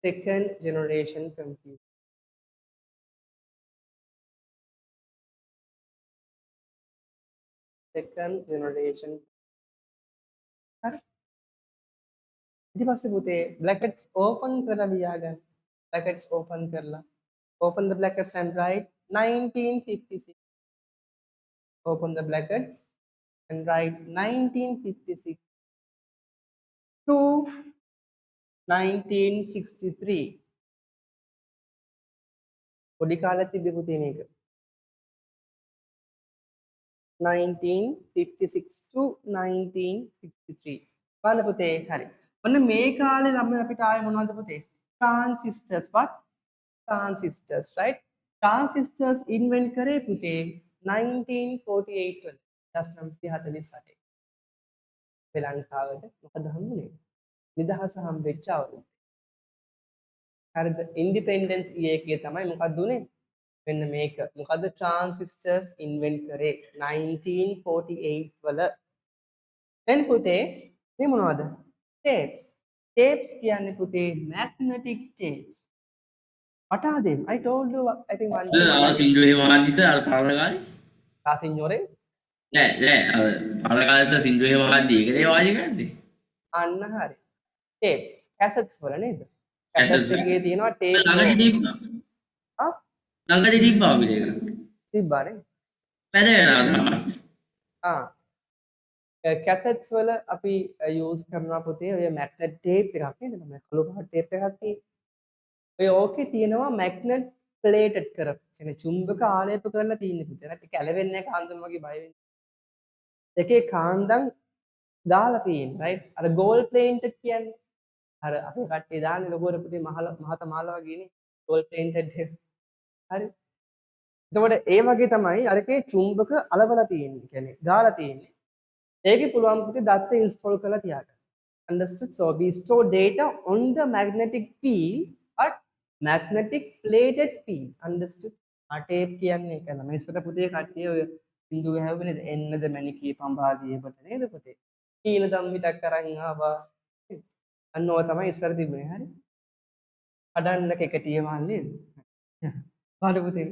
second generation computer. second generation. හරි. ඊට පස්සේ පුතේ brackets open කරලා ලියා ගන්න. brackets open කරලා. Open the brackets and write 1956. Open the brackets and write 1956 to 1963. පොඩි කාලයක් තිබ්බේ පුතේ මේක. 1956 to 1963. බලන්න පුතේ හරි. ඔන්න මේ කාලේ ළමයි අපිට ආයේ මොනවද පුතේ? Transistors. What? Transistors, right? Transistors invent කරේ පුතේ 1948 වල. 1948. ශ්‍රී ලංකාවට මොකද හම්බුනේ? නිදහස හම්බෙච්ච අවුරුද්ද. හරිද? ඉන්ඩිපෙන්ඩන්ස් ඉයර් එකේ තමයි මොකක්ද උනේ? මෙන්න මේක. මොකද්ද transistors invent කරේ 1948 වල. then පුතේ මේ මොනවද? tapes. tapes කියන්නේ පුතේ magnetic tapes. What are them? I told you I think one Sir, Sindhu Hemahadi sir, Palagari? signore Palagari sir, Sindhu Hemahadi. Kaya wajib kan? අන්න හරි. tapes cassettes වල නේද? Cassettes cassettes එකේ තියෙනවා tape Langadi dibba. ආ Langadi dibba අපිට. තිබ්බානේ. පැදෙනවා. ආ cassettes වල අපි use කරනවා පුතේ ඔය magnet tape එකක් නේද? මේ කළු පාට tape එකක් තියෙන්නේ. ඔය ඕකේ තියෙනවා magnet plated කරපු. කියන්නේ චුම්බක ආලේප කරලා තියෙන්නේ පුතේ. ඒකට කැලවෙන්නේ නැහැ කාන්දම් වගේ බය වෙන්නේ. එකේ කාන්දම් දාලා තියෙන්නේ right? අර gold plated කියන්නේ. අර අපේ කට්ටිය දාන්නේ ලොකෝර පුතේ මහත මාල වගේනේ gold plated. හරි. එතකොට ඒ වගේ තමයි අරකේ චුම්බක අලවලා තියෙන්නේ. කියන්නේ දාලා තියෙන්නේ. ඒකේ පුළුවන් පුතේ දත්ත install කරලා තියාගන්න. Understood? So we store data on the magnetic field but magnetic plated field. Understood? tape කියන්නේ ඒක නම. ඉස්සර පුතේ කට්ටිය ඔය සින්දු ගහුවේ නේද? එන්නද මැණිකේ පඹාදියේ බට නේද පුතේ? කීල ධම්මිතක් අරන් ආවා. අන්න ඕක තමයි ඉස්සර තිබුණේ. හරි. කඩන්න කෙකටියමල් නේද? බලමු පුතේ.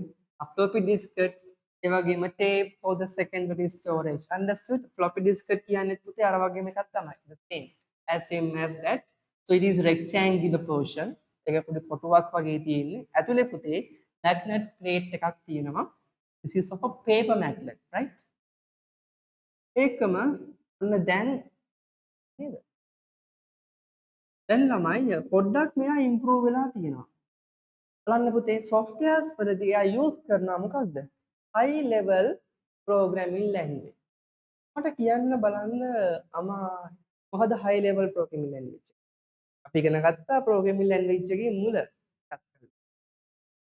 floppy disks ඒ වගේම tape for the secondary storage. Understood? floppy disk කියන්නේ පුතේ අර වගේම එකක් තමයි. The same as that. So it is rectangular portion. ඒක පොඩි කොටුවක් වගේ තියෙන්නේ. ඇතුලේ පුතේ magnet plate එකක් තියෙනවා. This is of a paper magnet, right? ඒකම අන්න දැන් නේද? දැන් ළමයි පොඩ්ඩක් මෙයා improve වෙලා තියෙනවා. බලන්න පුතේ softwares වලදී එයා use කරනවා මොකක්ද? high level programming language. මට කියන්න බලන්න මොකද high level programming language? අපි ඉගෙන ගත්තා programming language එකේ මුල.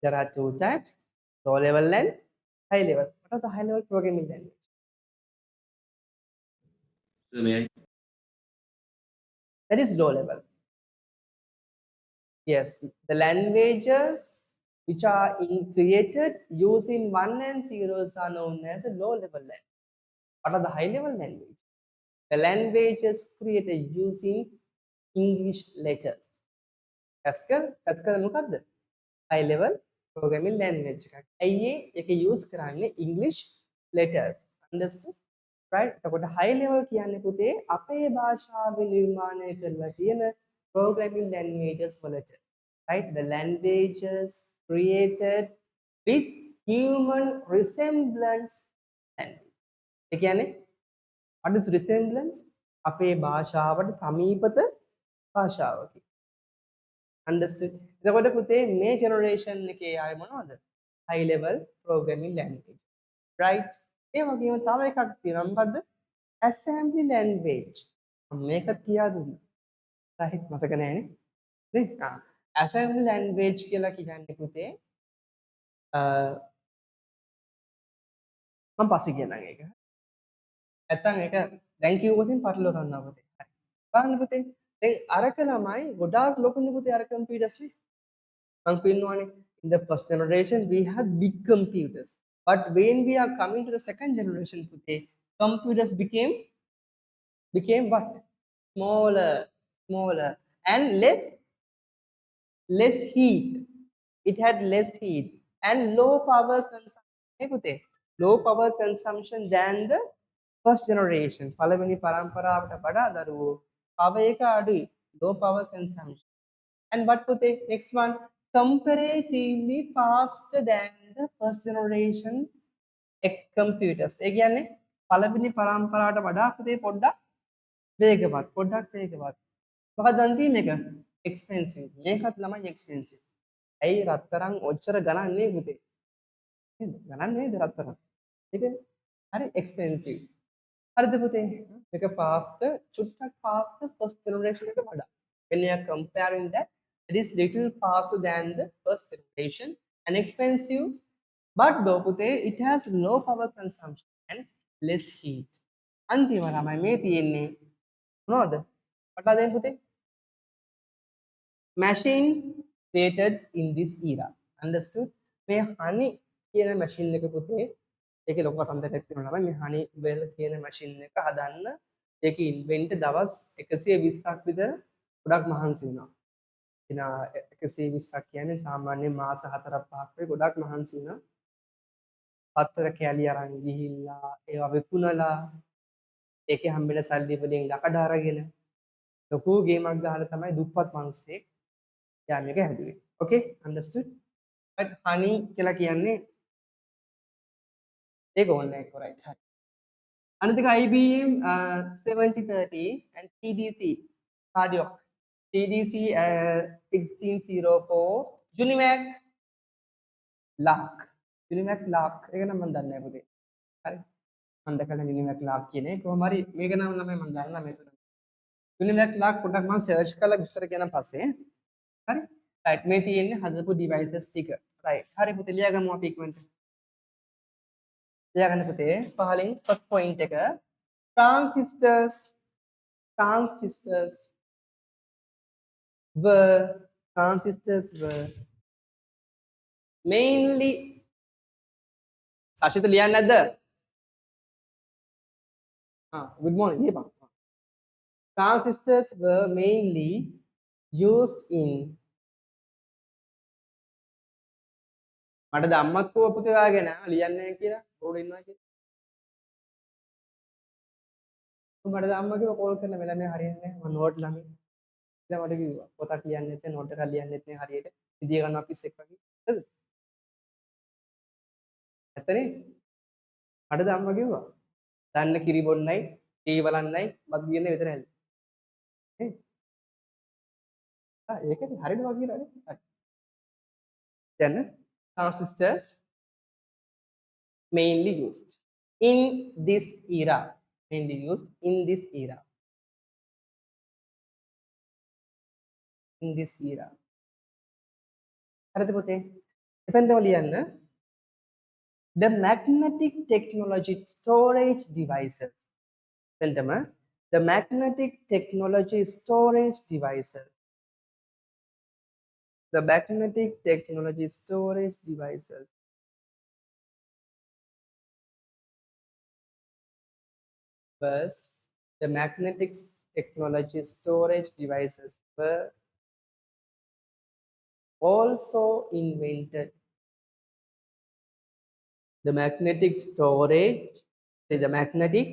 There are two types, low level and high level. What are the high level programming language? So may I? That is low level. Yes, the languages which are created using 1 and 0s are known as a low level language. What are the high level language? The languages created using English letters. Haskell මොකක්ද? high level programming language එකක්. ඇයි ඒක use කරන්නේ English letters. Understood? Right? එතකොට high level කියන්නේ පුතේ අපේ භාෂාවේ නිර්මාණය කරලා තියෙන programming languages වලට. Right? The languages created with human resemblance language. ඒ කියන්නේ what is resemblance? අපේ භාෂාවට සමීපත භාෂාවකි. Understood? එතකොට පුතේ මේ generation එකේ ආය මොනවද? High level programming language. Right? ඒ වගේම තව එකක් තියෙනවා මොකද්ද? Assembly language. මේකත් කියා දුන්නා. right? මතක නැහැනේ. නේ? Assembly language කියලා කියන්නේ පුතේ මම පස්සේ කියන්නම් ඒක. නැත්තම් ඒක දැන් කිව්වොතින් පටලව ගන්නවා පුතේ. හරි. බලන්න පුතේ. දැන් අරක ළමයි ගොඩාක් ලොකුනේ පුතේ අර කම්පියුටර්ස් නේ. මම කියනවානේ in the first generation we had big computers. But when we are coming to the second generation putte, computers became what? Smaller and less heat. It had less heat and low power consumption. putte, low power consumption than the first generation. පළවෙනි පරම්පරාවට වඩා දරුවෝ power එක අඩුයි. Low power consumption. And what putte? Next one, comparatively faster than the first generation computers. ඒ කියන්නේ පළවෙනි පරම්පරාවට වඩා පුතේ පොඩ්ඩක් වේගවත්. මොකක්ද අන්තිම එක? expensive. මේකත් ළමයි expensive. ඇයි රත්තරන් ඔච්චර ගණන් නේ පුතේ? නේද? ගණන් නේද රත්තරන්? ඒක හරි expensive. හරිද පුතේ? මේක faster, චුට්ටක් faster first generation එකට වඩා. When you are comparing that, it is little faster than the first generation and expensive. But though පුතේ it has low power consumption and less heat. අන්තිම ළමයි මේ තියෙන්නේ මොනවද? පටලා දෙන්න පුතේ. Machines created in this era. Understood? මේ honey කියන machine එක පුතේ ඒකේ ලොකු කතන්දරයක් තියෙනවා ළමයි. මේ honey well කියන machine එක හදන්න ඒක invent දවස් 120ක් විතර ගොඩක් මහන්සි වුණා. එන 120ක් කියන්නේ සාමාන්‍ය මාස 4-5ක් වෙයි ගොඩක් මහන්සි වුණා. පත්තර කැලි අරන් ගිහිල්ලා ඒවා විකුණලා ඒකේ හම්බෙන සල්ලි වලින් ලකඩ අරගෙන ලොකු ගේමක් ගහලා තමයි දුප්පත් මිනිස්සෙක් යා මේක හැදුවේ. Okay, understood? But honey කියලා කියන්නේ ඒක ඕනේ correct. හරි. අනිත් එක IBM 7030 and CDC cardiac CDC 1604 Univac lark ඒක නම් මම දන්නේ නැහැ පුතේ. හරි. මම දැකලා Univac lark කියන්නේ කොහොම හරි මේක නම් ළමයි මම දන්නා මේක. Univac lark පොඩ්ඩක් මම සර්ච් කරලා විස්තර කියන්න පස්සේ. හරි. right මේ තියෙන්නේ හදපු devices ටික. right. හරි පුතේ ලියාගමු අපි ඉක්මනට. ලියාගන්න පුතේ පහලින් first point එක transistors were mainly සාශිත ලියන්නේ නැද්ද? good morning ලියපන්. Transistors were mainly used in මට ධම්මත් කෝ පුතේ වාගෙන ලියන්නේ කියලා ඕඩ ඉන්නවා කියලා. මට ධම්ම කිව්ව කෝල් කරලා මෙලා මේ හරියන්නේ නැහැ මම නෝට් ළමයි. ඊළඟ මට කිව්වා පොතක් ලියන්නෙත් නැහැ නෝට් එකක් ලියන්නෙත් නැහැ හරියට. විදිය ගන්නවා පිස් එක් වගේ. හරිද? ඇත්තනේ? මට ධම්ම කිව්වා. දන්න කිරි බොන්නයි, ටී බලන්නයි, මත් ගියන්නේ විතරයි. නේ? ඒකනේ හරියට වගේ නේද? හරි. දැන් transistors mainly used in this era. Mainly used in this era. In this era. හරිද පුතේ? එතනටම ලියන්න. The magnetic technology storage devices. එතනටම the magnetic technology storage devices. The magnetic technology storage devices was the magnetic technology storage devices were also invented. the magnetic storage, the magnetic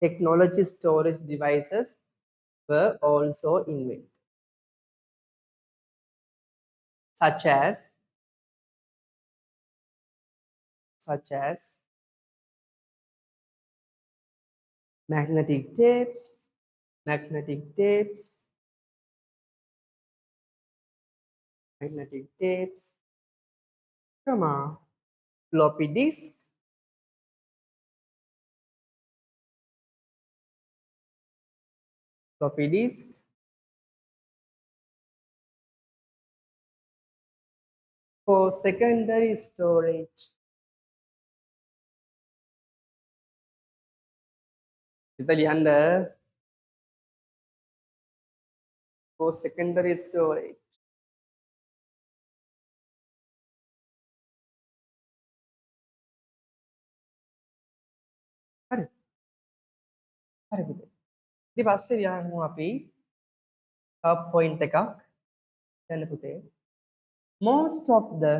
technology storage devices were also invented, such as magnetic tapes, magnetic tapes, magnetic tapes, comma, floppy disk, floppy disk, for secondary storage. Kita lihat for secondary storage. හරි. හරි පුතේ. ඊට පස්සේ ලියමු අපි point එකක්. දැන් පුතේ most of the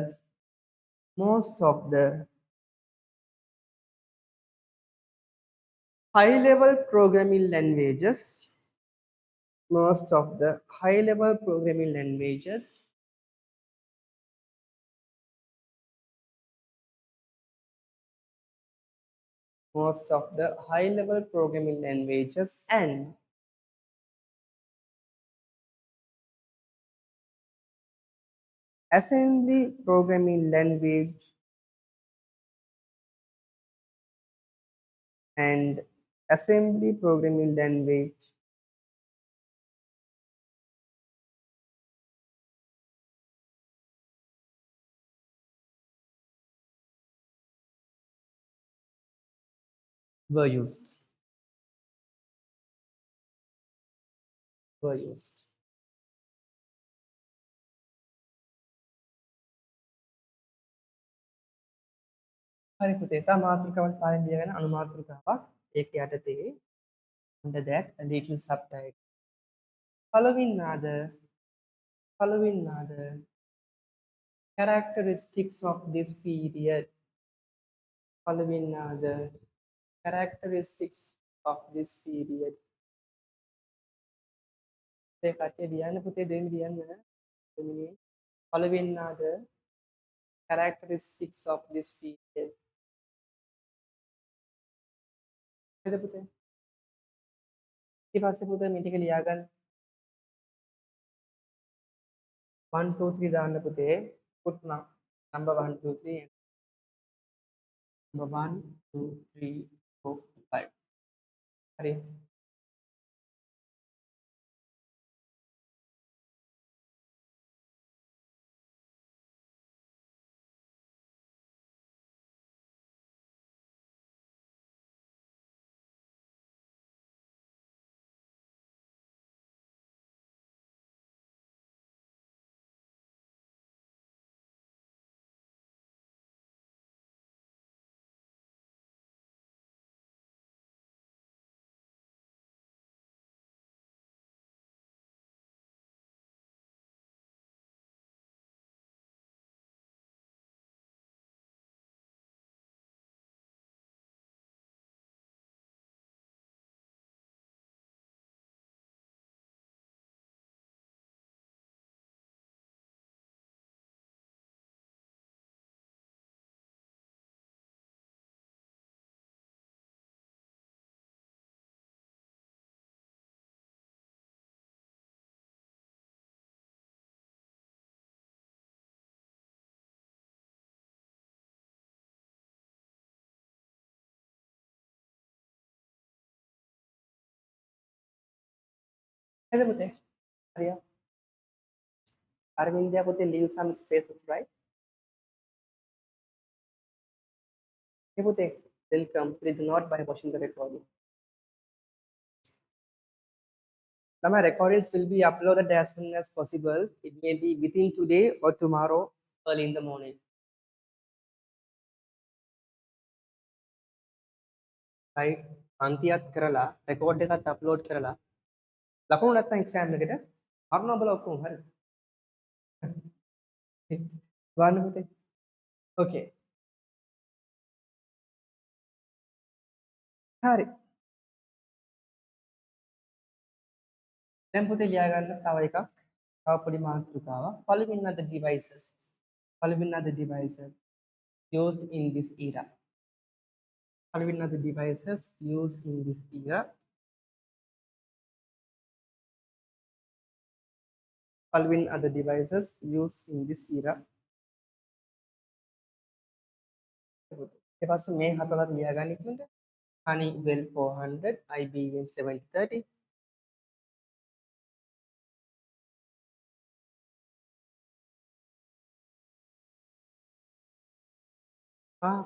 high level programming languages, most of the high level programming languages and assembly programming language were used. හරි පුතේ තා මාතෘකාවට පාරින් ලියගෙන අනුමාතෘකාවක් ඒක යටතේ under that a little subtitle following are the characteristics of this period. Following are the characteristics of this period. ඒ කට්ටිය ලියන්න පුතේ දෙවෙනි ලියන්න දෙවෙනි following are the characteristics of this period. හරිද පුතේ ඊට පස්සේ පුතේ මේ ටික ලියාගන්න 1 2 3 දාන්න පුතේ put number 1 2 3 number 1 2 3 4 5 හරි හරිද පුතේ හරිය අරවින්දයා පුතේ leave some spaces right okay පුතේ welcome please do not by watching the recording. Now my recordings will be uploaded as soon as possible. It may be within today or tomorrow early in the morning. Right? අන්තියත් කරලා record එකත් upload කරලා ලකුණු නැත්නම් exam එකට අරනවා බල ඔක්කොම හරිද? බලන්න පුතේ. Okay. හරි. දැන් පුතේ ලියා ගන්න තව එකක්. තව පොඩි මාතෘකාවක්. Following are the devices. Following are the devices used in this era. Following are the devices used in this era. Following are the devices used in this era. ඊට පස්සේ මේ හතරත් ලියා ගන්න ඉක්මනට. Honeywell 400, IBM 7030.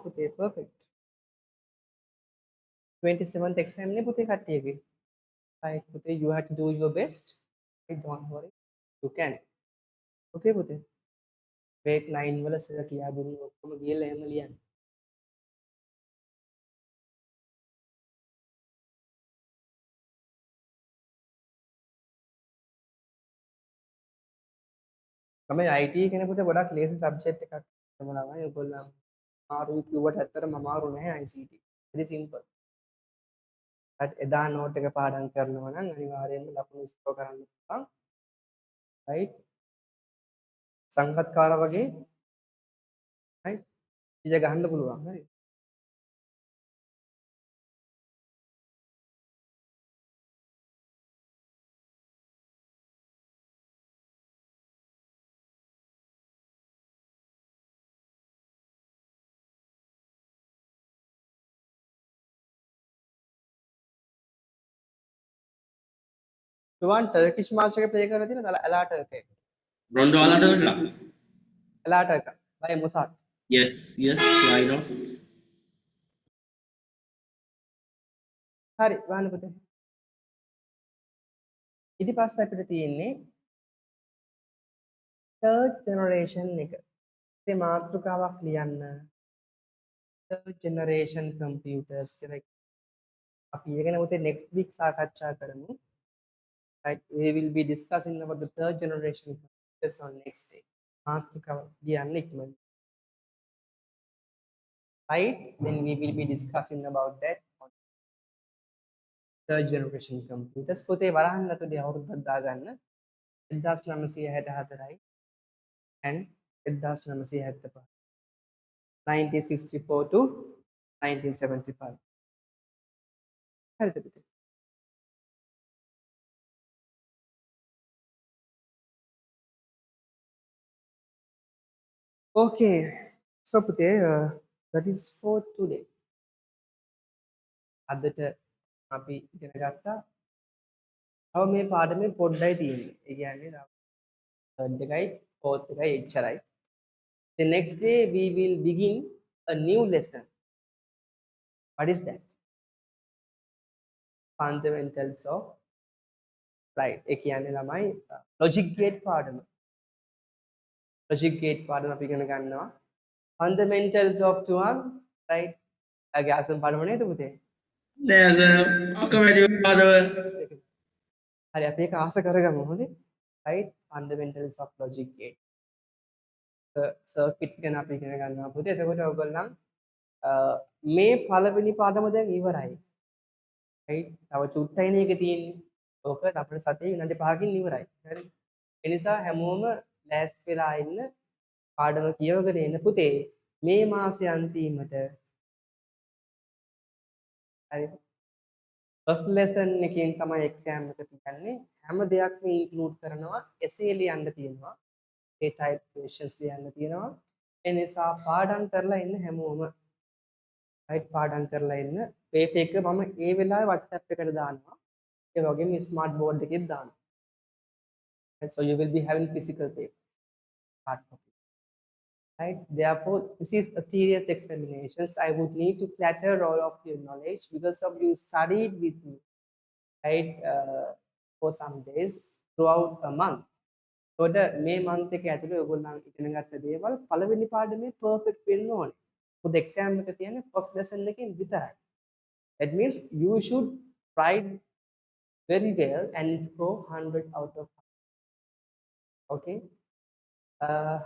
පුතේ perfect. 27th exam නේ පුතේ කට්ටියගේ. Right පුතේ, you have to do your best. Right, don't worry. You can. Okay පුතේ. grade 9 වල සර් කියා දුන්නේ ඔක්කොම ගිහලා එහෙම ලියන්න. තමයි IT කෙනෙකුට ගොඩක් ලේසි සබ්ජෙක්ට් එකක් තමයි ඔයගොල්ලෝ අමාරුයි කිව්වට ඇත්තටම අමාරු නැහැ ICT. very simple. එදා නෝට් එක පාඩම් කරනවා නම් අනිවාර්යයෙන්ම ලකුණු ස්කෝර් කරන්න පුළුවන්. right, සංගත්කාර වගේ right ඉජ ගහන්න පුළුවන්. හරි. තුවන් ටර්කිෂ් මාච් එක ප්ලේ කරලා තියෙනවද? ඇලාට එක. Rondo Aladala. ඇලාට එක. බයි මොසාට්. Yes, yes, why not? හරි වහන්න පුතේ. ඊට පස්සේ අපිට තියෙන්නේ third generation එක. ඒ මාතෘකාවක් ලියන්න. third generation computers කියලා. අපි ඒක ගැන පුතේ next week සාකච්ඡා කරමු. right, we will be discussing about the third generation computers on next day. මාතෘකාව ලියන්න ඉක්මනට. right, then we will be discussing about that on third generation computers. පුතේ වරහන් ඇතුලේ අවුරුද්දක් දාගන්න. 1964යි and 1975. 1964 to 1975. හරිද පුතේ? okay, so පුතේ that is for today. අදට අපි ඉගෙන ගත්තා. තව මේ පාඩමේ පොඩ්ඩයි තියෙන්නේ. ඒ කියන්නේ third එකයි fourth එකයි එච්චරයි. The next day we will begin a new lesson. What is that? Fundamentals of right. ඒ කියන්නේ ළමයි logic gate පාඩම. logic gate පාඩම අපි ඉගෙන ගන්නවා. Fundamentals of තුන් right. ආගේ ආසම් පාඩම නේද පුතේ? There's a automatic father. හරි අපි ඒක ආස කරගමු හොඳේ. right, fundamentals of logic gate. circuits ගැන අපි ඉගෙන ගන්නවා පුතේ. එතකොට ඔයගොල්ලන් මේ පළවෙනි පාඩම දැන් ඉවරයි. right, තව චුට්ටයිනේ එක තියෙන්නේ. ඕක අපේ සතියේ විනාඩි 5කින් ඉවරයි. හරි. ඒ නිසා හැමෝම ලෑස්ති වෙලා ඉන්න, පාඩම කියවගෙන ඉන්න පුතේ. මේ මාසේ අන්තිමට හරි first lesson එකෙන් තමයි exam එක තියන්නේ. හැම දෙයක්ම include කරනවා. essay ලියන්න තියෙනවා. ඒ type questions ලියන්න තියෙනවා. ඒ නිසා පාඩම් කරලා ඉන්න හැමෝම. right, පාඩම් කරලා ඉන්න. paper එක මම ඒ වෙලාවේ WhatsApp එකට දානවා. ඒ වගේම smart board එකෙත් දානවා. right, so you will be having physical papers. hard copy. Right, therefore this is a serious examinations. I would need to clatter all of your knowledge because of you studied with me, right, for some days throughout a month. So මේ month එක ඇතුලේ ඔයගොල්ලන් ඉගෙන ගත්ත දේවල් පළවෙනි පාඩමේ perfect වෙන්න ඕනේ. පොඩි exam එක තියෙන්නේ first lesson එකෙන් විතරයි. That means you should write very well and score 100 out of 100. Okay.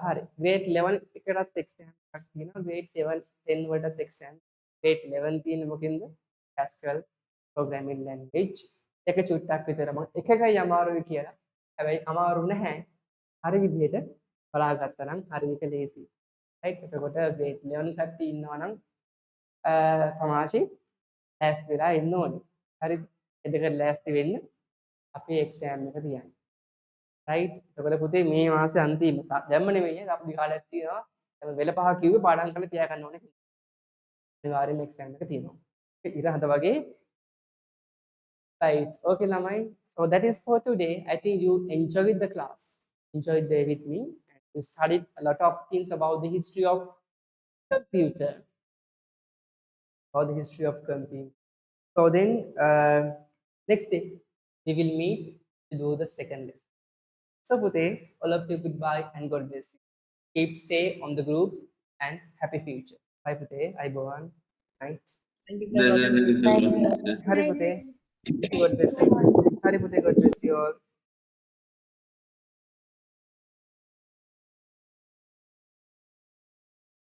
හරි. grade 11 එකටත් exam එකක් තියෙනවා. grade 10 වලටත් exam. grade 11 තියෙන්නේ මොකෙන්ද? Pascal programming language. එක චුට්ටක් විතර මම එකකයි අමාරුයි කියලා. හැබැයි අමාරු නැහැ. හරි විදිහට බලාගත්තා නම් හරි එක ලේසි. right? එතකොට grade 11 කට්ටිය ඉන්නවා නම් තමාෂි ලෑස්ති වෙලා ඉන්න ඕනේ. හරිද? එතකොට ලෑස්ති වෙන්න අපි exam එක තියන්නේ. right? එතකොට පුතේ මේ මාසේ අන්තිම දැම්ම නෙවෙයි අපි කාලයක් තියෙනවා. දැන් වෙල පහ කිව්වේ පාඩම් කරලා තියාගන්න ඕනේ. අනිවාර්යෙන්ම exam එක තියෙනවා. ඉර හද වගේ right. Okay, lamai. So that is for today. I think you enjoyed the class, enjoyed there with me. And you studied a lot of things about the history of computer, about the history of computing. So then next day we will meet to do the second lesson. So Pute, all of you goodbye and God bless you. Keep stay on the groups and happy future. Bye Pute, I Bhavan. Night. Thank you, Sir, sir. thank you so Bye, much, sir. sir. Hari Pute. God bless you. Hari Pute, God bless you all.